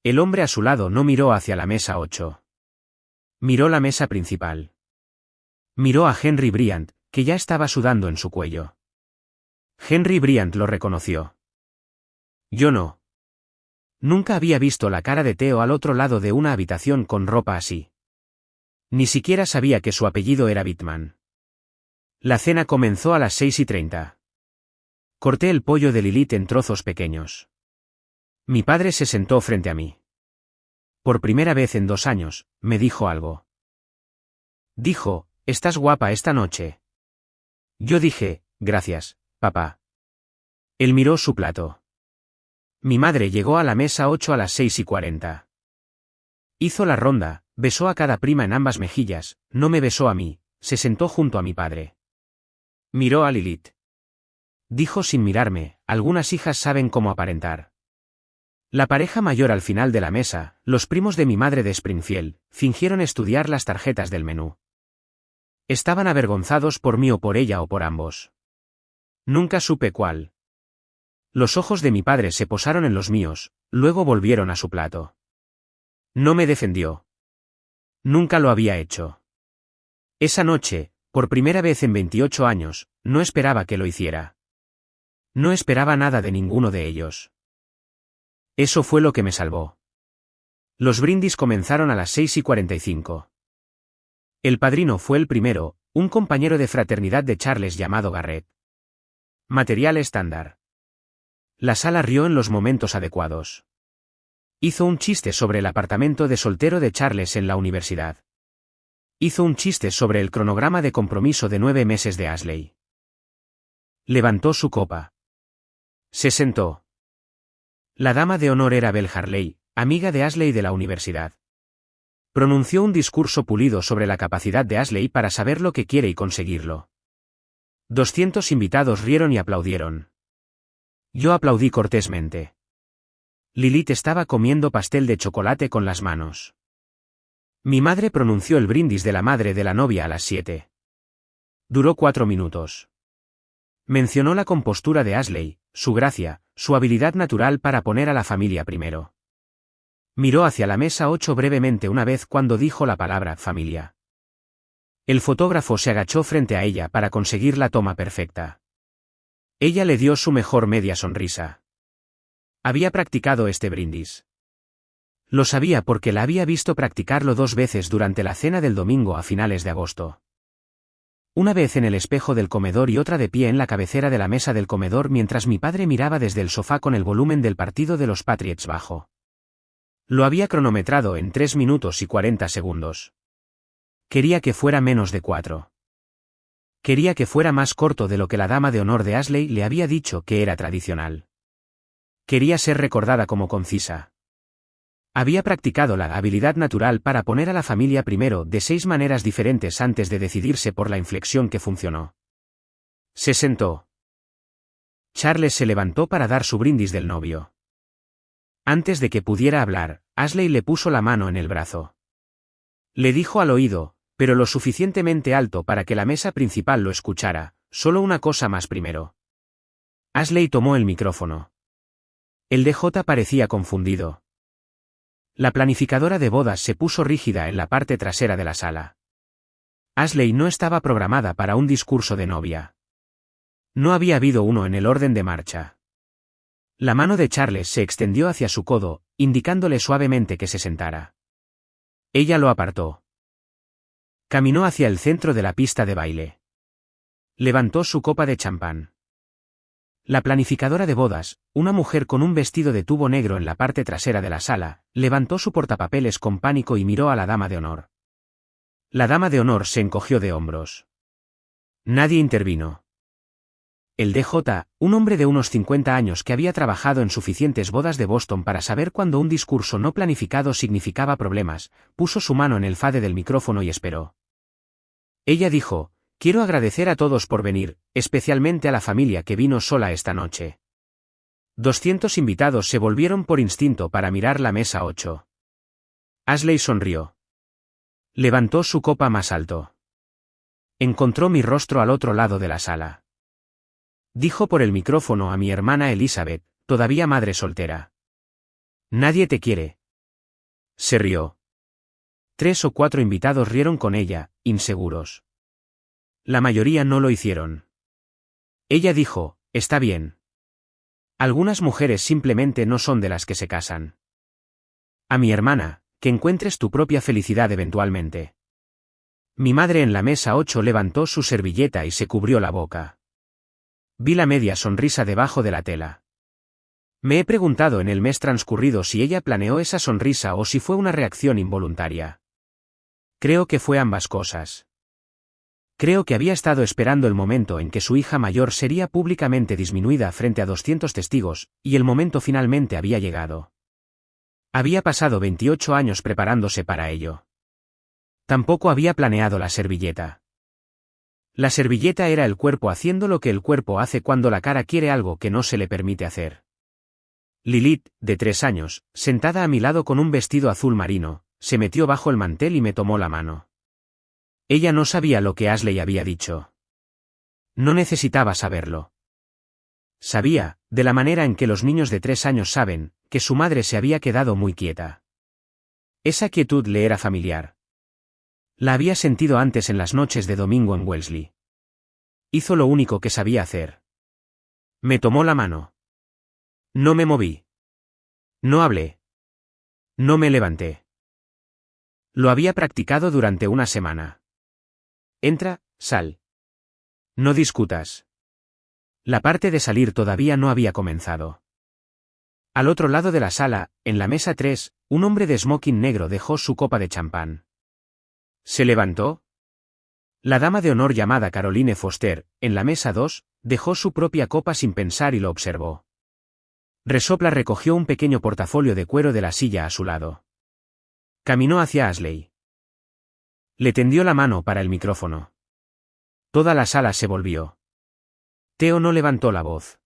El hombre a su lado no miró hacia la mesa 8. Miró la mesa principal. Miró a Henry Bryant, que ya estaba sudando en su cuello. Henry Bryant lo reconoció. Yo no. Nunca había visto la cara de Theo al otro lado de una habitación con ropa así. Ni siquiera sabía que su apellido era Bitman. La cena comenzó a las 6:30. Corté el pollo de Lilith en trozos pequeños. Mi padre se sentó frente a mí. Por primera vez en 2 años, me dijo algo. Dijo, ¿estás guapa esta noche? Yo dije, gracias, papá. Él miró su plato. Mi madre llegó a la mesa 8 a las 6:40. Hizo la ronda, besó a cada prima en ambas mejillas, no me besó a mí, se sentó junto a mi padre. Miró a Lilith. Dijo sin mirarme, algunas hijas saben cómo aparentar. La pareja mayor al final de la mesa, los primos de mi madre de Springfield, fingieron estudiar las tarjetas del menú. Estaban avergonzados por mí o por ella o por ambos. Nunca supe cuál. Los ojos de mi padre se posaron en los míos, luego volvieron a su plato. No me defendió. Nunca lo había hecho. Esa noche, por primera vez en 28 años, no esperaba que lo hiciera. No esperaba nada de ninguno de ellos. Eso fue lo que me salvó. Los brindis comenzaron a las 6:45. El padrino fue el primero, un compañero de fraternidad de Charles llamado Garrett. Material estándar. La sala rió en los momentos adecuados. Hizo un chiste sobre el apartamento de soltero de Charles en la universidad. Hizo un chiste sobre el cronograma de compromiso de 9 meses de Ashley. Levantó su copa. Se sentó. La dama de honor era Belle Harley, amiga de Ashley de la universidad. Pronunció un discurso pulido sobre la capacidad de Ashley para saber lo que quiere y conseguirlo. 200 invitados rieron y aplaudieron. Yo aplaudí cortésmente. Lilith estaba comiendo pastel de chocolate con las manos. Mi madre pronunció el brindis de la madre de la novia a las 7. Duró 4 minutos. Mencionó la compostura de Ashley, su gracia, su habilidad natural para poner a la familia primero. Miró hacia la mesa 8 brevemente una vez cuando dijo la palabra familia. El fotógrafo se agachó frente a ella para conseguir la toma perfecta. Ella le dio su mejor media sonrisa. Había practicado este brindis. Lo sabía porque la había visto practicarlo 2 veces durante la cena del domingo a finales de agosto. Una vez en el espejo del comedor y otra de pie en la cabecera de la mesa del comedor mientras mi padre miraba desde el sofá con el volumen del partido de los Patriots bajo. Lo había cronometrado en 3 minutos y 40 segundos. Quería que fuera menos de 4. Quería que fuera más corto de lo que la dama de honor de Ashley le había dicho que era tradicional. Quería ser recordada como concisa. Había practicado la habilidad natural para poner a la familia primero de 6 maneras diferentes antes de decidirse por la inflexión que funcionó. Se sentó. Charles se levantó para dar su brindis del novio. Antes de que pudiera hablar, Ashley le puso la mano en el brazo. Le dijo al oído, pero lo suficientemente alto para que la mesa principal lo escuchara, solo una cosa más primero. Ashley tomó el micrófono. El DJ parecía confundido. La planificadora de bodas se puso rígida en la parte trasera de la sala. Ashley no estaba programada para un discurso de novia. No había habido uno en el orden de marcha. La mano de Charles se extendió hacia su codo, indicándole suavemente que se sentara. Ella lo apartó. Caminó hacia el centro de la pista de baile. Levantó su copa de champán. La planificadora de bodas, una mujer con un vestido de tubo negro en la parte trasera de la sala, levantó su portapapeles con pánico y miró a la dama de honor. La dama de honor se encogió de hombros. Nadie intervino. El DJ, un hombre de unos 50 años que había trabajado en suficientes bodas de Boston para saber cuándo un discurso no planificado significaba problemas, puso su mano en el fade del micrófono y esperó. Ella dijo: quiero agradecer a todos por venir, especialmente a la familia que vino sola esta noche. 200 invitados se volvieron por instinto para mirar la mesa 8. Ashley sonrió. Levantó su copa más alto. Encontró mi rostro al otro lado de la sala. Dijo por el micrófono a mi hermana Elizabeth, todavía madre soltera. Nadie te quiere. Se rió. 3 o 4 invitados rieron con ella, inseguros. La mayoría no lo hicieron. Ella dijo: está bien. Algunas mujeres simplemente no son de las que se casan. A mi hermana, que encuentres tu propia felicidad eventualmente. Mi madre en la mesa 8 levantó su servilleta y se cubrió la boca. Vi la media sonrisa debajo de la tela. Me he preguntado en el mes transcurrido si ella planeó esa sonrisa o si fue una reacción involuntaria. Creo que fue ambas cosas. Creo que había estado esperando el momento en que su hija mayor sería públicamente disminuida frente a 200 testigos, y el momento finalmente había llegado. Había pasado 28 años preparándose para ello. Tampoco había planeado la servilleta. La servilleta era el cuerpo haciendo lo que el cuerpo hace cuando la cara quiere algo que no se le permite hacer. Lilith, de 3 años, sentada a mi lado con un vestido azul marino, se metió bajo el mantel y me tomó la mano. Ella no sabía lo que Ashley había dicho. No necesitaba saberlo. Sabía, de la manera en que los niños de 3 años saben, que su madre se había quedado muy quieta. Esa quietud le era familiar. La había sentido antes en las noches de domingo en Wellesley. Hizo lo único que sabía hacer. Me tomó la mano. No me moví. No hablé. No me levanté. Lo había practicado durante una semana. Entra, sal. No discutas. La parte de salir todavía no había comenzado. Al otro lado de la sala, en la mesa 3, un hombre de smoking negro dejó su copa de champán. ¿Se levantó? La dama de honor llamada Caroline Foster, en la mesa 2, dejó su propia copa sin pensar y lo observó. Resopla recogió un pequeño portafolio de cuero de la silla a su lado. Caminó hacia Ashley. Le tendió la mano para el micrófono. Toda la sala se volvió. Theo no levantó la voz.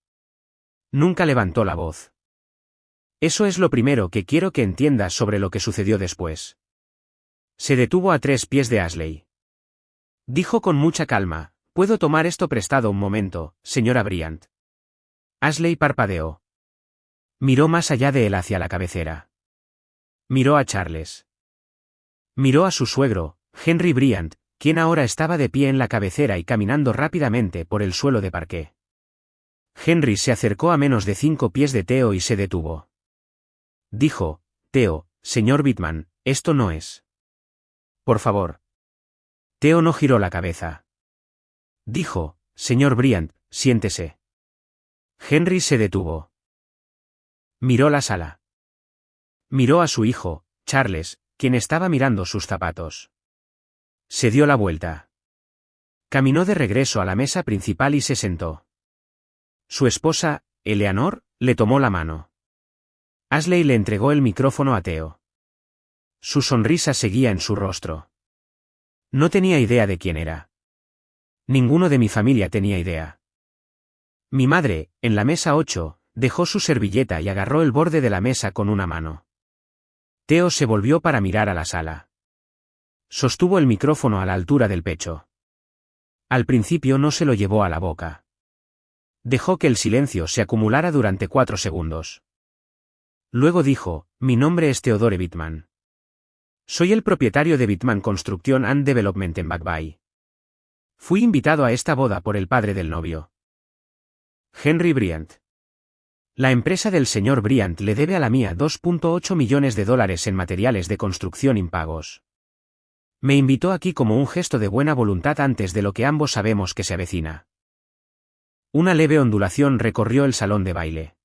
Nunca levantó la voz. Eso es lo primero que quiero que entiendas sobre lo que sucedió después. Se detuvo a 3 pies de Ashley. Dijo con mucha calma, ¿puedo tomar esto prestado un momento, señora Bryant? Ashley parpadeó. Miró más allá de él hacia la cabecera. Miró a Charles. Miró a su suegro, Henry Bryant, quien ahora estaba de pie en la cabecera y caminando rápidamente por el suelo de parqué. Henry se acercó a menos de 5 pies de Theo y se detuvo. Dijo, Theo, señor Bittman, esto no es. Por favor. Theo no giró la cabeza. Dijo, señor Bryant, siéntese. Henry se detuvo. Miró la sala. Miró a su hijo, Charles, quien estaba mirando sus zapatos. Se dio la vuelta. Caminó de regreso a la mesa principal y se sentó. Su esposa, Eleanor, le tomó la mano. Ashley le entregó el micrófono a Theo. Su sonrisa seguía en su rostro. No tenía idea de quién era. Ninguno de mi familia tenía idea. Mi madre, en la mesa 8, dejó su servilleta y agarró el borde de la mesa con una mano. Theo se volvió para mirar a la sala. Sostuvo el micrófono a la altura del pecho. Al principio no se lo llevó a la boca. Dejó que el silencio se acumulara durante 4 segundos. Luego dijo, mi nombre es Theodore Bittman. Soy el propietario de Bittman Construction and Development en Back Bay. Fui invitado a esta boda por el padre del novio. Henry Bryant. La empresa del señor Bryant le debe a la mía $2.8 millones en materiales de construcción impagos. Me invitó aquí como un gesto de buena voluntad antes de lo que ambos sabemos que se avecina. Una leve ondulación recorrió el salón de baile.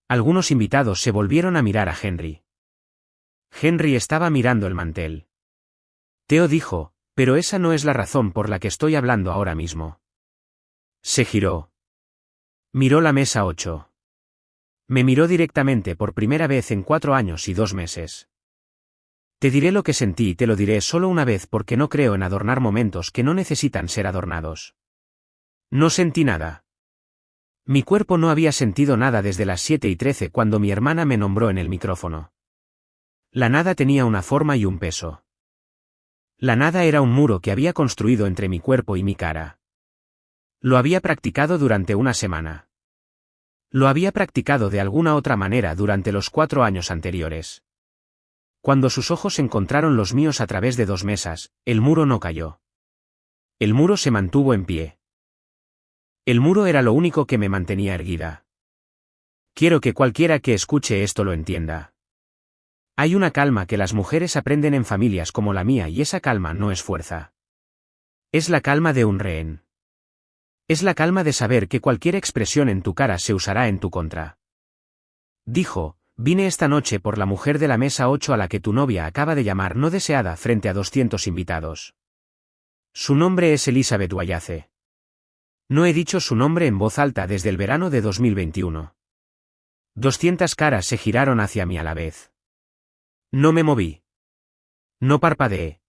Algunos invitados se volvieron a mirar a Henry. Henry estaba mirando el mantel. Theo dijo, pero esa no es la razón por la que estoy hablando ahora mismo. Se giró. Miró la mesa 8. Me miró directamente por primera vez en 4 años y 2 meses. Te diré lo que sentí y te lo diré solo una vez porque no creo en adornar momentos que no necesitan ser adornados. No sentí nada. Mi cuerpo no había sentido nada desde las 7:13 cuando mi hermana me nombró en el micrófono. La nada tenía una forma y un peso. La nada era un muro que había construido entre mi cuerpo y mi cara. Lo había practicado durante una semana. Lo había practicado de alguna otra manera durante los 4 años anteriores. Cuando sus ojos encontraron los míos a través de 2 mesas, el muro no cayó. El muro se mantuvo en pie. El muro era lo único que me mantenía erguida. Quiero que cualquiera que escuche esto lo entienda. Hay una calma que las mujeres aprenden en familias como la mía y esa calma no es fuerza. Es la calma de un rehén. Es la calma de saber que cualquier expresión en tu cara se usará en tu contra. Dijo, vine esta noche por la mujer de la mesa 8 a la que tu novia acaba de llamar no deseada frente a 200 invitados. Su nombre es Elizabeth Wallace. No he dicho su nombre en voz alta desde el verano de 2021. 200 caras se giraron hacia mí a la vez. No me moví. No parpadeé.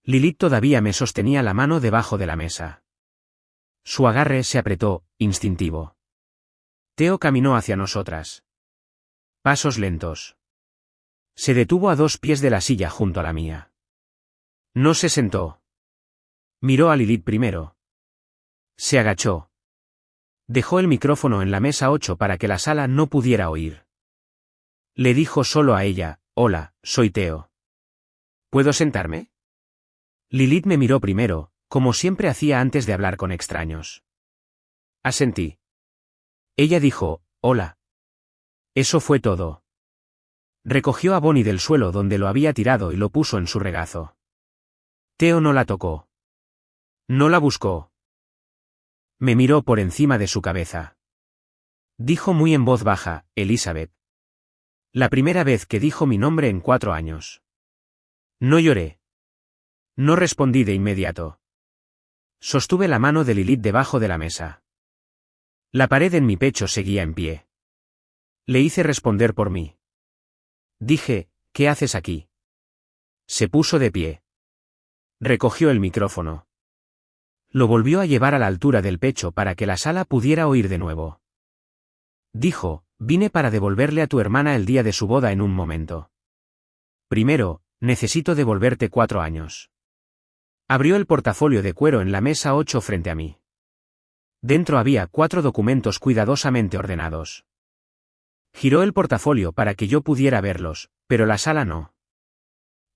Lilith todavía me sostenía la mano debajo de la mesa. Su agarre se apretó, instintivo. Theo caminó hacia nosotras. Pasos lentos. Se detuvo a 2 pies de la silla junto a la mía. No se sentó. Miró a Lilith primero. Se agachó. Dejó el micrófono en la mesa 8 para que la sala no pudiera oír. Le dijo solo a ella, hola, soy Theo. ¿Puedo sentarme? Lilith me miró primero, como siempre hacía antes de hablar con extraños. Asentí. Ella dijo, hola. Eso fue todo. Recogió a Bonnie del suelo donde lo había tirado y lo puso en su regazo. Theo no la tocó. No la buscó. Me miró por encima de su cabeza. Dijo muy en voz baja, Elizabeth. La primera vez que dijo mi nombre en 4 años. No lloré. No respondí de inmediato. Sostuve la mano de Lilith debajo de la mesa. La pared en mi pecho seguía en pie. Le hice responder por mí. Dije, ¿qué haces aquí? Se puso de pie. Recogió el micrófono. Lo volvió a llevar a la altura del pecho para que la sala pudiera oír de nuevo. Dijo, vine para devolverle a tu hermana el día de su boda en un momento. Primero, necesito devolverte 4 años. Abrió el portafolio de cuero en la mesa 8 frente a mí. Dentro había 4 documentos cuidadosamente ordenados. Giró el portafolio para que yo pudiera verlos, pero la sala no.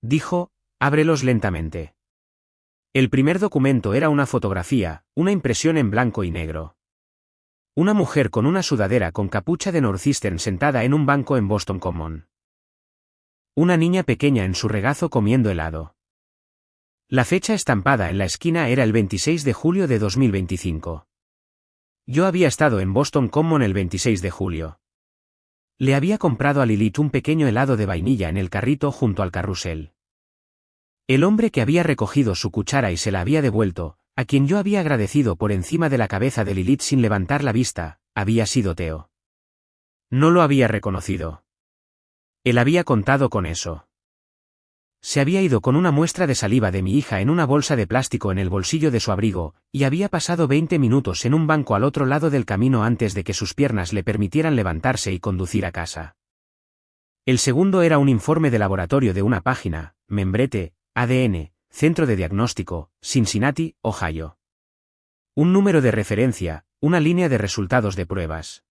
Dijo, ábrelos lentamente. El primer documento era una fotografía, una impresión en blanco y negro. Una mujer con una sudadera con capucha de Northeastern sentada en un banco en Boston Common. Una niña pequeña en su regazo comiendo helado. La fecha estampada en la esquina era el 26 de julio de 2025. Yo había estado en Boston Common el 26 de julio. Le había comprado a Lilith un pequeño helado de vainilla en el carrito junto al carrusel. El hombre que había recogido su cuchara y se la había devuelto, a quien yo había agradecido por encima de la cabeza de Lilith sin levantar la vista, había sido Theo. No lo había reconocido. Él había contado con eso. Se había ido con una muestra de saliva de mi hija en una bolsa de plástico en el bolsillo de su abrigo, y había pasado 20 minutos en un banco al otro lado del camino antes de que sus piernas le permitieran levantarse y conducir a casa. El segundo era un informe de laboratorio de una página, membrete, ADN, Centro de Diagnóstico, Cincinnati, Ohio. Un número de referencia, una línea de resultados de pruebas.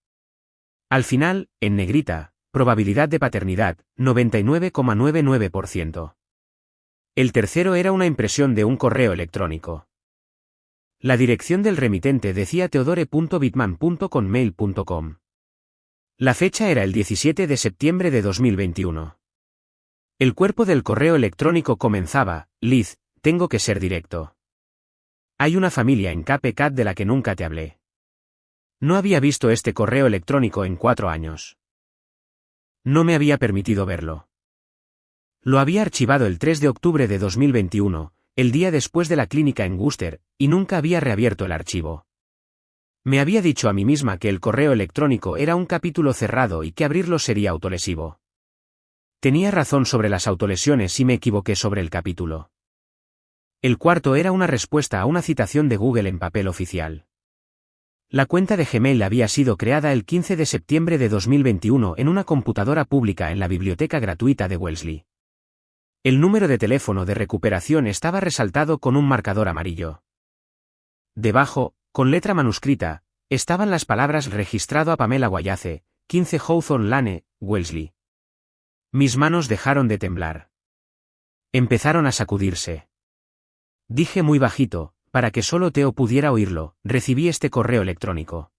Al final, en negrita, probabilidad de paternidad, 99,99%. El tercero era una impresión de un correo electrónico. La dirección del remitente decía teodore.bitman.conmail.com. La fecha era el 17 de septiembre de 2021. El cuerpo del correo electrónico comenzaba, Liz, tengo que ser directo. Hay una familia en Cape Cod de la que nunca te hablé. No había visto este correo electrónico en 4 años. No me había permitido verlo. Lo había archivado el 3 de octubre de 2021, el día después de la clínica en Worcester, y nunca había reabierto el archivo. Me había dicho a mí misma que el correo electrónico era un capítulo cerrado y que abrirlo sería autolesivo. Tenía razón sobre las autolesiones y me equivoqué sobre el capítulo. El cuarto era una respuesta a una citación de Google en papel oficial. La cuenta de Gmail había sido creada el 15 de septiembre de 2021 en una computadora pública en la biblioteca gratuita de Wellesley. El número de teléfono de recuperación estaba resaltado con un marcador amarillo. Debajo, con letra manuscrita, estaban las palabras registrado a Pamela Wallace, 15 Hawthorne Lane, Wellesley. Mis manos dejaron de temblar. Empezaron a sacudirse. Dije muy bajito, para que solo Theo pudiera oírlo, recibí este correo electrónico.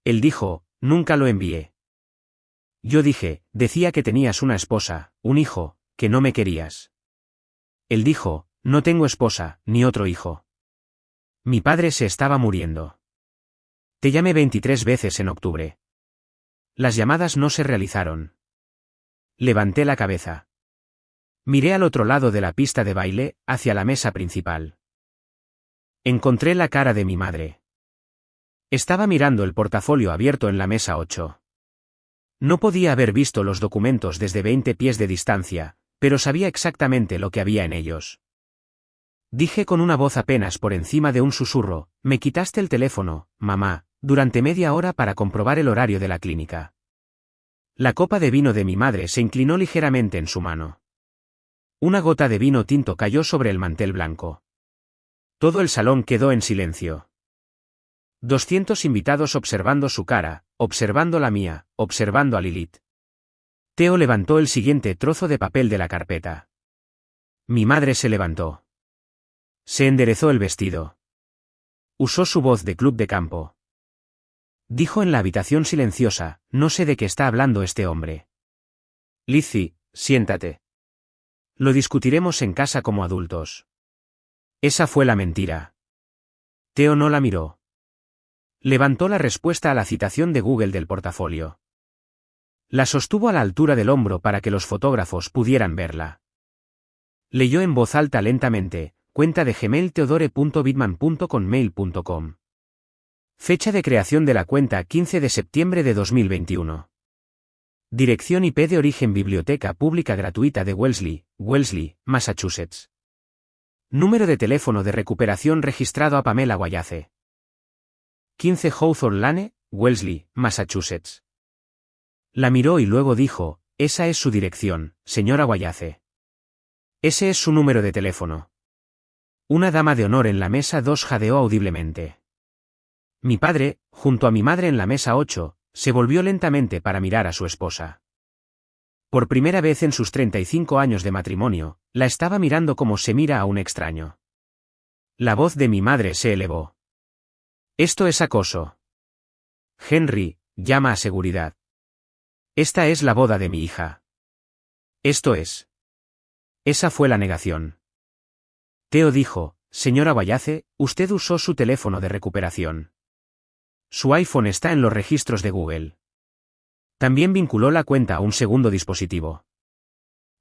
Él dijo, nunca lo envié. Yo dije, decía que tenías una esposa, un hijo, que no me querías. Él dijo, no tengo esposa, ni otro hijo. Mi padre se estaba muriendo. Te llamé 23 veces en octubre. Las llamadas no se realizaron. Levanté la cabeza. Miré al otro lado de la pista de baile, hacia la mesa principal. Encontré la cara de mi madre. Estaba mirando el portafolio abierto en la mesa 8. No podía haber visto los documentos desde 20 pies de distancia, pero sabía exactamente lo que había en ellos. Dije con una voz apenas por encima de un susurro, me quitaste el teléfono, mamá, durante media hora para comprobar el horario de la clínica. La copa de vino de mi madre se inclinó ligeramente en su mano. Una gota de vino tinto cayó sobre el mantel blanco. Todo el salón quedó en silencio. 200 invitados observando su cara, observando la mía, observando a Lilith. Theo levantó el siguiente trozo de papel de la carpeta. Mi madre se levantó. Se enderezó el vestido. Usó su voz de club de campo. Dijo en la habitación silenciosa, no sé de qué está hablando este hombre. Lizzie, siéntate. Lo discutiremos en casa como adultos. Esa fue la mentira. Theo no la miró. Levantó la respuesta a la citación de Google del portafolio. La sostuvo a la altura del hombro para que los fotógrafos pudieran verla. Leyó en voz alta lentamente, cuenta de Gmail theodore.bitman.conmail.com. Fecha de creación de la cuenta 15 de septiembre de 2021. Dirección IP de origen Biblioteca Pública Gratuita de Wellesley, Wellesley, Massachusetts. Número de teléfono de recuperación registrado a Pamela Wallace. 15 Hawthorne Lane, Wellesley, Massachusetts. La miró y luego dijo, esa es su dirección, señora Wallace. Ese es su número de teléfono. Una dama de honor en la mesa 2 jadeó audiblemente. Mi padre, junto a mi madre en la mesa 8, se volvió lentamente para mirar a su esposa. Por primera vez en sus 35 años de matrimonio, la estaba mirando como se mira a un extraño. La voz de mi madre se elevó. Esto es acoso. Henry, llama a seguridad. Esta es la boda de mi hija. Esto es. Esa fue la negación. Theo dijo, señora Wallace, usted usó su teléfono de recuperación. Su iPhone está en los registros de Google. También vinculó la cuenta a un segundo dispositivo.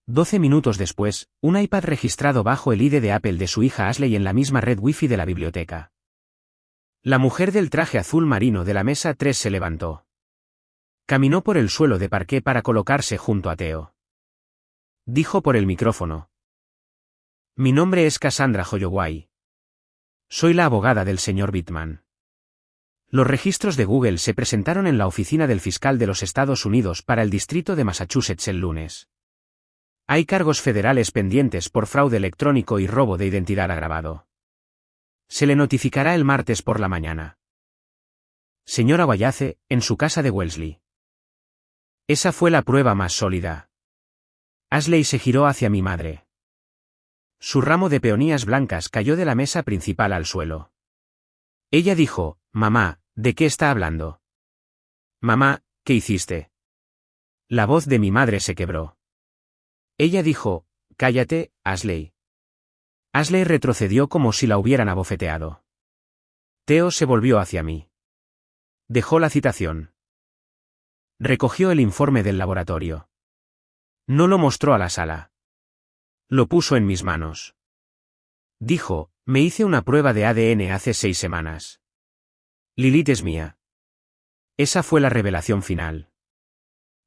12 minutos después, un iPad registrado bajo el ID de Apple de su hija Ashley en la misma red Wi-Fi de la biblioteca. La mujer del traje azul marino de la mesa 3 se levantó. Caminó por el suelo de parqué para colocarse junto a Theo. Dijo por el micrófono. Mi nombre es Cassandra Holloway. Soy la abogada del señor Bitman. Los registros de Google se presentaron en la oficina del fiscal de los Estados Unidos para el distrito de Massachusetts el lunes. Hay cargos federales pendientes por fraude electrónico y robo de identidad agravado. Se le notificará el martes por la mañana. Señora Wallace, en su casa de Wellesley. Esa fue la prueba más sólida. Ashley se giró hacia mi madre. Su ramo de peonías blancas cayó de la mesa principal al suelo. Ella dijo, mamá, ¿de qué está hablando? Mamá, ¿qué hiciste? La voz de mi madre se quebró. Ella dijo, cállate, Ashley. Ashley retrocedió como si la hubieran abofeteado. Theo se volvió hacia mí. Dejó la citación. Recogió el informe del laboratorio. No lo mostró a la sala. Lo puso en mis manos. Dijo, me hice una prueba de ADN hace 6 semanas. Lilith es mía. Esa fue la revelación final.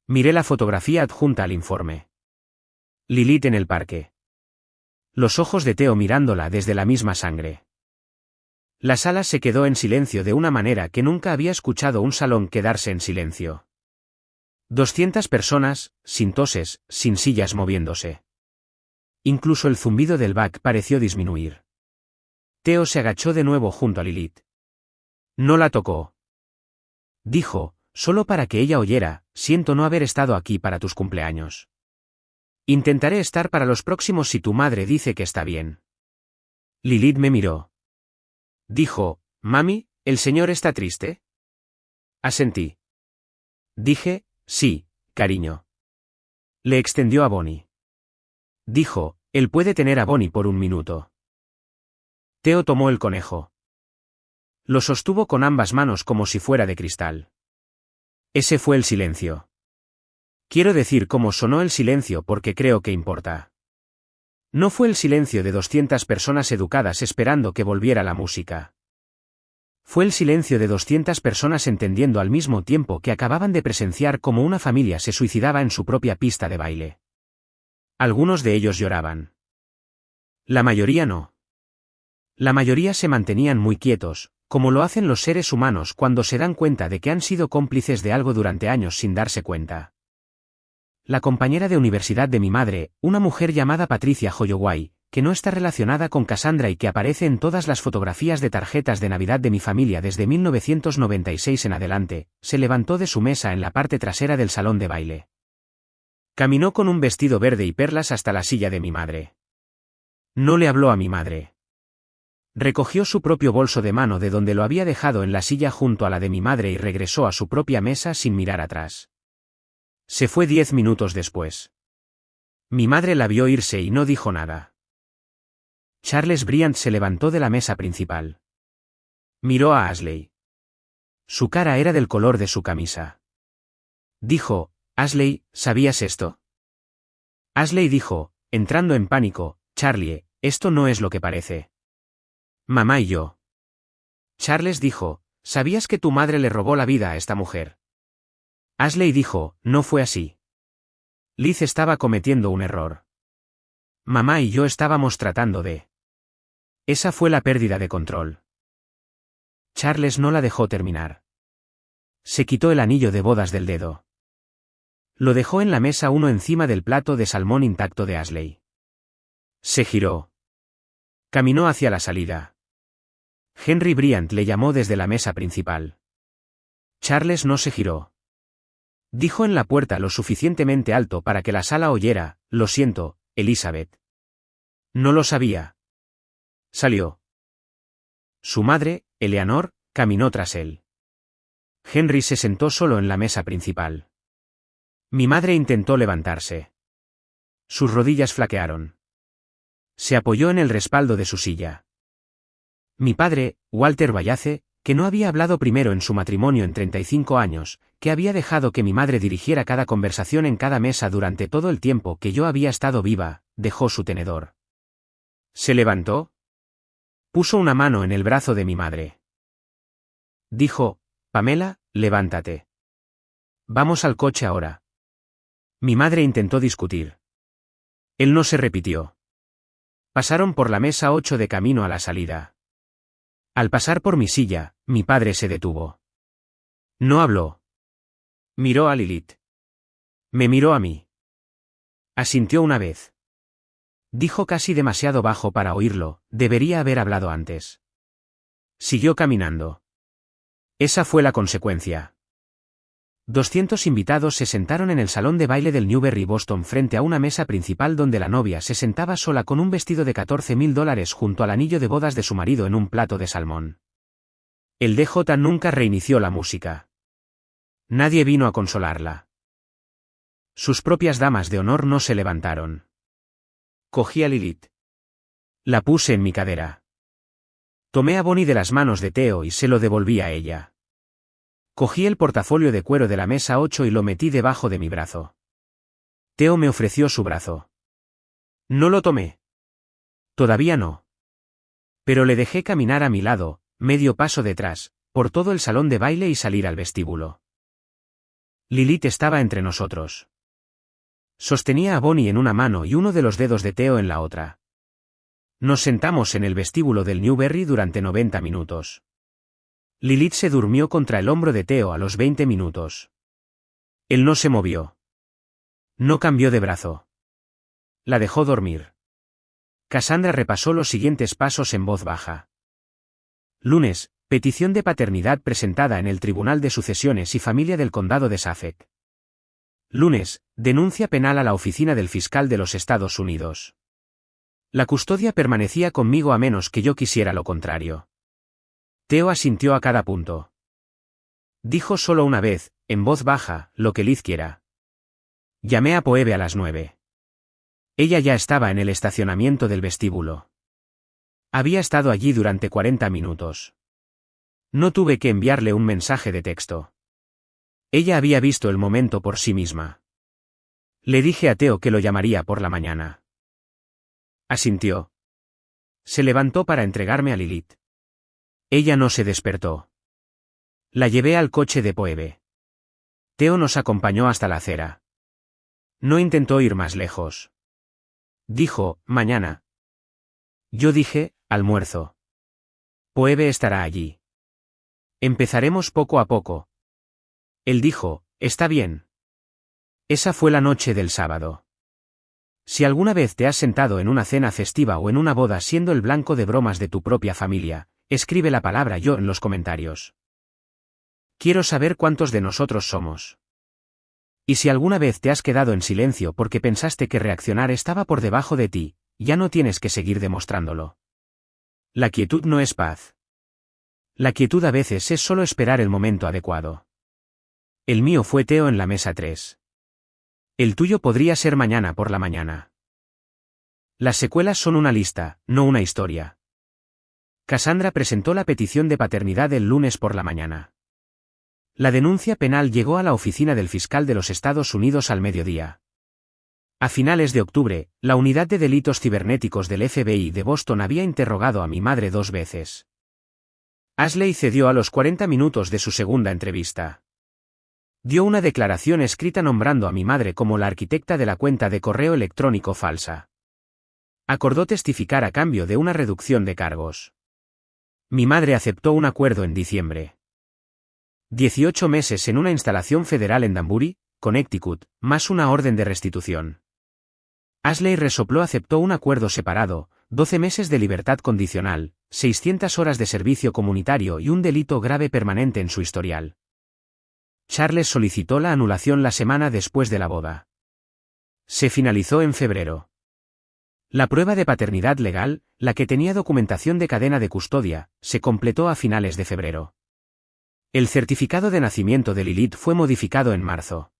Miré la fotografía adjunta al informe. Lilith en el parque. Los ojos de Theo mirándola desde la misma sangre. La sala se quedó en silencio de una manera que nunca había escuchado un salón quedarse en silencio. 200 personas, sin toses, sin sillas moviéndose. Incluso el zumbido del back pareció disminuir. Theo se agachó de nuevo junto a Lilith. No la tocó. Dijo, solo para que ella oyera, siento no haber estado aquí para tus cumpleaños. Intentaré estar para los próximos si tu madre dice que está bien. Lilith me miró. Dijo, mami, ¿el señor está triste? Asentí. Dije, sí, cariño. Le extendió a Bonnie. Dijo, él puede tener a Bonnie por un minuto. Theo tomó el conejo. Lo sostuvo con ambas manos como si fuera de cristal. Ese fue el silencio. Quiero decir cómo sonó el silencio porque creo que importa. No fue el silencio de 200 personas educadas esperando que volviera la música. Fue el silencio de 200 personas entendiendo al mismo tiempo que acababan de presenciar cómo una familia se suicidaba en su propia pista de baile. Algunos de ellos lloraban. La mayoría no. La mayoría se mantenían muy quietos, como lo hacen los seres humanos cuando se dan cuenta de que han sido cómplices de algo durante años sin darse cuenta. La compañera de universidad de mi madre, una mujer llamada Patricia Holloway, que no está relacionada con Cassandra y que aparece en todas las fotografías de tarjetas de Navidad de mi familia desde 1996 en adelante, se levantó de su mesa en la parte trasera del salón de baile. Caminó con un vestido verde y perlas hasta la silla de mi madre. No le habló a mi madre. Recogió su propio bolso de mano de donde lo había dejado en la silla junto a la de mi madre y regresó a su propia mesa sin mirar atrás. Se fue 10 minutos después. Mi madre la vio irse y no dijo nada. Charles Bryant se levantó de la mesa principal. Miró a Ashley. Su cara era del color de su camisa. Dijo, Ashley, ¿sabías esto? Ashley dijo, entrando en pánico, Charlie, esto no es lo que parece. Mamá y yo. Charles dijo, ¿sabías que tu madre le robó la vida a esta mujer? Ashley dijo, no fue así. Liz estaba cometiendo un error. Mamá y yo estábamos tratando de... Esa fue la pérdida de control. Charles no la dejó terminar. Se quitó el anillo de bodas del dedo. Lo dejó en la mesa uno encima del plato de salmón intacto de Ashley. Se giró. Caminó hacia la salida. Henry Bryant le llamó desde la mesa principal. Charles no se giró. Dijo en la puerta lo suficientemente alto para que la sala oyera, lo siento, Elizabeth. No lo sabía. Salió. Su madre, Eleanor, caminó tras él. Henry se sentó solo en la mesa principal. Mi madre intentó levantarse. Sus rodillas flaquearon. Se apoyó en el respaldo de su silla. Mi padre, Walter Wallace, que no había hablado primero en su matrimonio en 35 años, que había dejado que mi madre dirigiera cada conversación en cada mesa durante todo el tiempo que yo había estado viva, dejó su tenedor. Se levantó. Puso una mano en el brazo de mi madre. Dijo, Pamela, levántate. Vamos al coche ahora. Mi madre intentó discutir. Él no se repitió. Pasaron por la mesa 8 de camino a la salida. Al pasar por mi silla, mi padre se detuvo. No habló. Miró a Lilith. Me miró a mí. Asintió una vez. Dijo casi demasiado bajo para oírlo, debería haber hablado antes. Siguió caminando. Esa fue la consecuencia. 200 invitados se sentaron en el salón de baile del Newberry Boston frente a una mesa principal donde la novia se sentaba sola con un vestido de $14,000 junto al anillo de bodas de su marido en un plato de salmón. El DJ nunca reinició la música. Nadie vino a consolarla. Sus propias damas de honor no se levantaron. Cogí a Lilith. La puse en mi cadera. Tomé a Bonnie de las manos de Theo y se lo devolví a ella. Cogí el portafolio de cuero de la mesa 8 y lo metí debajo de mi brazo. Theo me ofreció su brazo. No lo tomé. Todavía no. Pero le dejé caminar a mi lado, medio paso detrás, por todo el salón de baile y salir al vestíbulo. Lilith estaba entre nosotros. Sostenía a Bonnie en una mano y uno de los dedos de Theo en la otra. Nos sentamos en el vestíbulo del Newberry durante 90 minutos. Lilith se durmió contra el hombro de Theo a los 20 minutos. Él no se movió. No cambió de brazo. La dejó dormir. Cassandra repasó los siguientes pasos en voz baja. Lunes, petición de paternidad presentada en el Tribunal de Sucesiones y Familia del Condado de Suffolk. Lunes, denuncia penal a la Oficina del Fiscal de los Estados Unidos. La custodia permanecía conmigo a menos que yo quisiera lo contrario. Theo asintió a cada punto. Dijo solo una vez, en voz baja, lo que Liz quiera. Llamé a Phoebe a las 9. Ella ya estaba en el estacionamiento del vestíbulo. Había estado allí durante 40 minutos. No tuve que enviarle un mensaje de texto. Ella había visto el momento por sí misma. Le dije a Theo que lo llamaría por la mañana. Asintió. Se levantó para entregarme a Lilith. Ella no se despertó. La llevé al coche de Phoebe. Theo nos acompañó hasta la acera. No intentó ir más lejos. Dijo, mañana. Yo dije, almuerzo. Phoebe estará allí. Empezaremos poco a poco. Él dijo, está bien. Esa fue la noche del sábado. Si alguna vez te has sentado en una cena festiva o en una boda siendo el blanco de bromas de tu propia familia, escribe la palabra yo en los comentarios. Quiero saber cuántos de nosotros somos. Y si alguna vez te has quedado en silencio porque pensaste que reaccionar estaba por debajo de ti, ya no tienes que seguir demostrándolo. La quietud no es paz. La quietud a veces es solo esperar el momento adecuado. El mío fue Theo en la mesa 3. El tuyo podría ser mañana por la mañana. Las secuelas son una lista, no una historia. Cassandra presentó la petición de paternidad el lunes por la mañana. La denuncia penal llegó a la oficina del fiscal de los Estados Unidos al mediodía. A finales de octubre, la unidad de delitos cibernéticos del FBI de Boston había interrogado a mi madre 2 veces. Ashley cedió a los 40 minutos de su segunda entrevista. Dio una declaración escrita nombrando a mi madre como la arquitecta de la cuenta de correo electrónico falsa. Acordó testificar a cambio de una reducción de cargos. Mi madre aceptó un acuerdo en diciembre. 18 meses en una instalación federal en Danbury, Connecticut, más una orden de restitución. Ashley resopló aceptó un acuerdo separado, 12 meses de libertad condicional, 600 horas de servicio comunitario y un delito grave permanente en su historial. Charles solicitó la anulación la semana después de la boda. Se finalizó en febrero. La prueba de paternidad legal, la que tenía documentación de cadena de custodia, se completó a finales de febrero. El certificado de nacimiento de Lilith fue modificado en marzo.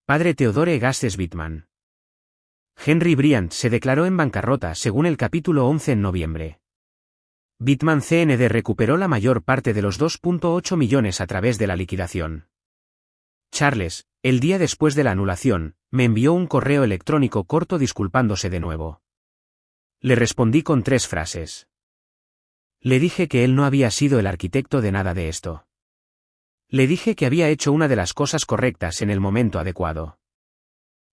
Padre Theodore Augustus Bittman. Henry Bryant se declaró en bancarrota según el capítulo 11 en noviembre. Bittman CND recuperó la mayor parte de los 2.8 millones a través de la liquidación. Charles, el día después de la anulación, me envió un correo electrónico corto disculpándose de nuevo. Le respondí con 3 frases. Le dije que él no había sido el arquitecto de nada de esto. Le dije que había hecho una de las cosas correctas en el momento adecuado.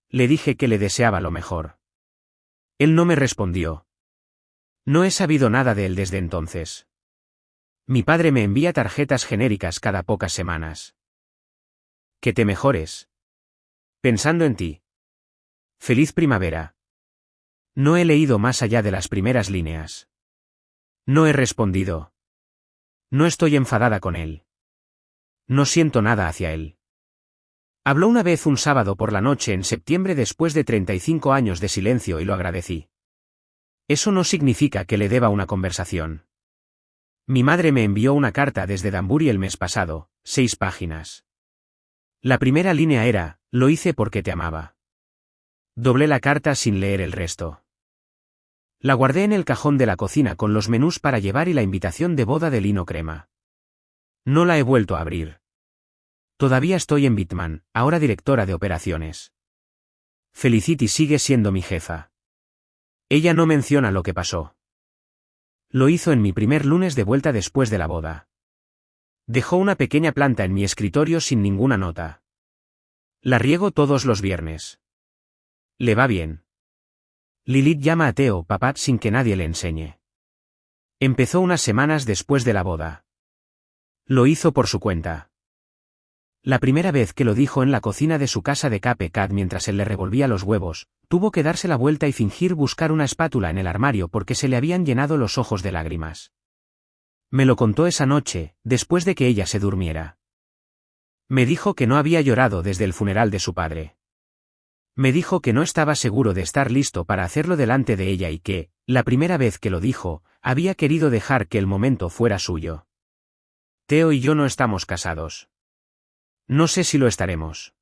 Le dije que le deseaba lo mejor. Él no me respondió. No he sabido nada de él desde entonces. Mi padre me envía tarjetas genéricas cada pocas semanas. Que te mejores. Pensando en ti. Feliz primavera. No he leído más allá de las primeras líneas. No he respondido. No estoy enfadada con él. No siento nada hacia él. Habló una vez un sábado por la noche en septiembre después de 35 años de silencio y lo agradecí. Eso no significa que le deba una conversación. Mi madre me envió una carta desde Danbury el mes pasado, 6 páginas. La primera línea era, lo hice porque te amaba. Doblé la carta sin leer el resto. La guardé en el cajón de la cocina con los menús para llevar y la invitación de boda de lino crema. No la he vuelto a abrir. Todavía estoy en Bittman, ahora directora de operaciones. Felicity sigue siendo mi jefa. Ella no menciona lo que pasó. Lo hizo en mi primer lunes de vuelta después de la boda. Dejó una pequeña planta en mi escritorio sin ninguna nota. La riego todos los viernes. Le va bien. Lilith llama a Theo papá sin que nadie le enseñe. Empezó unas semanas después de la boda. Lo hizo por su cuenta. La primera vez que lo dijo en la cocina de su casa de Cape Cod mientras él le revolvía los huevos, tuvo que darse la vuelta y fingir buscar una espátula en el armario porque se le habían llenado los ojos de lágrimas. Me lo contó esa noche, después de que ella se durmiera. Me dijo que no había llorado desde el funeral de su padre. Me dijo que no estaba seguro de estar listo para hacerlo delante de ella y que, la primera vez que lo dijo, había querido dejar que el momento fuera suyo. Theo y yo no estamos casados. No sé si lo estaremos.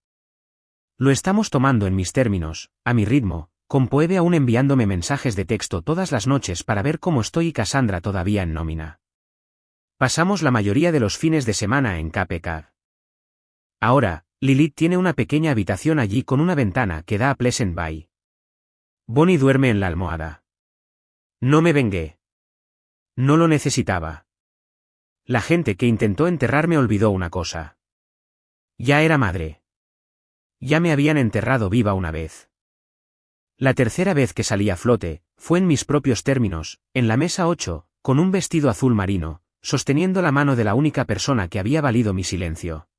Lo estamos tomando en mis términos, a mi ritmo, con Poebe aún enviándome mensajes de texto todas las noches para ver cómo estoy y Cassandra todavía en nómina. Pasamos la mayoría de los fines de semana en Cape Cod. Ahora, Lilith tiene una pequeña habitación allí con una ventana que da a Pleasant Bay. Bonnie duerme en la almohada. No me vengué. No lo necesitaba. La gente que intentó enterrarme olvidó una cosa. Ya era madre. Ya me habían enterrado viva una vez. La tercera vez que salí a flote, fue en mis propios términos, en la mesa 8, con un vestido azul marino, sosteniendo la mano de la única persona que había valido mi silencio.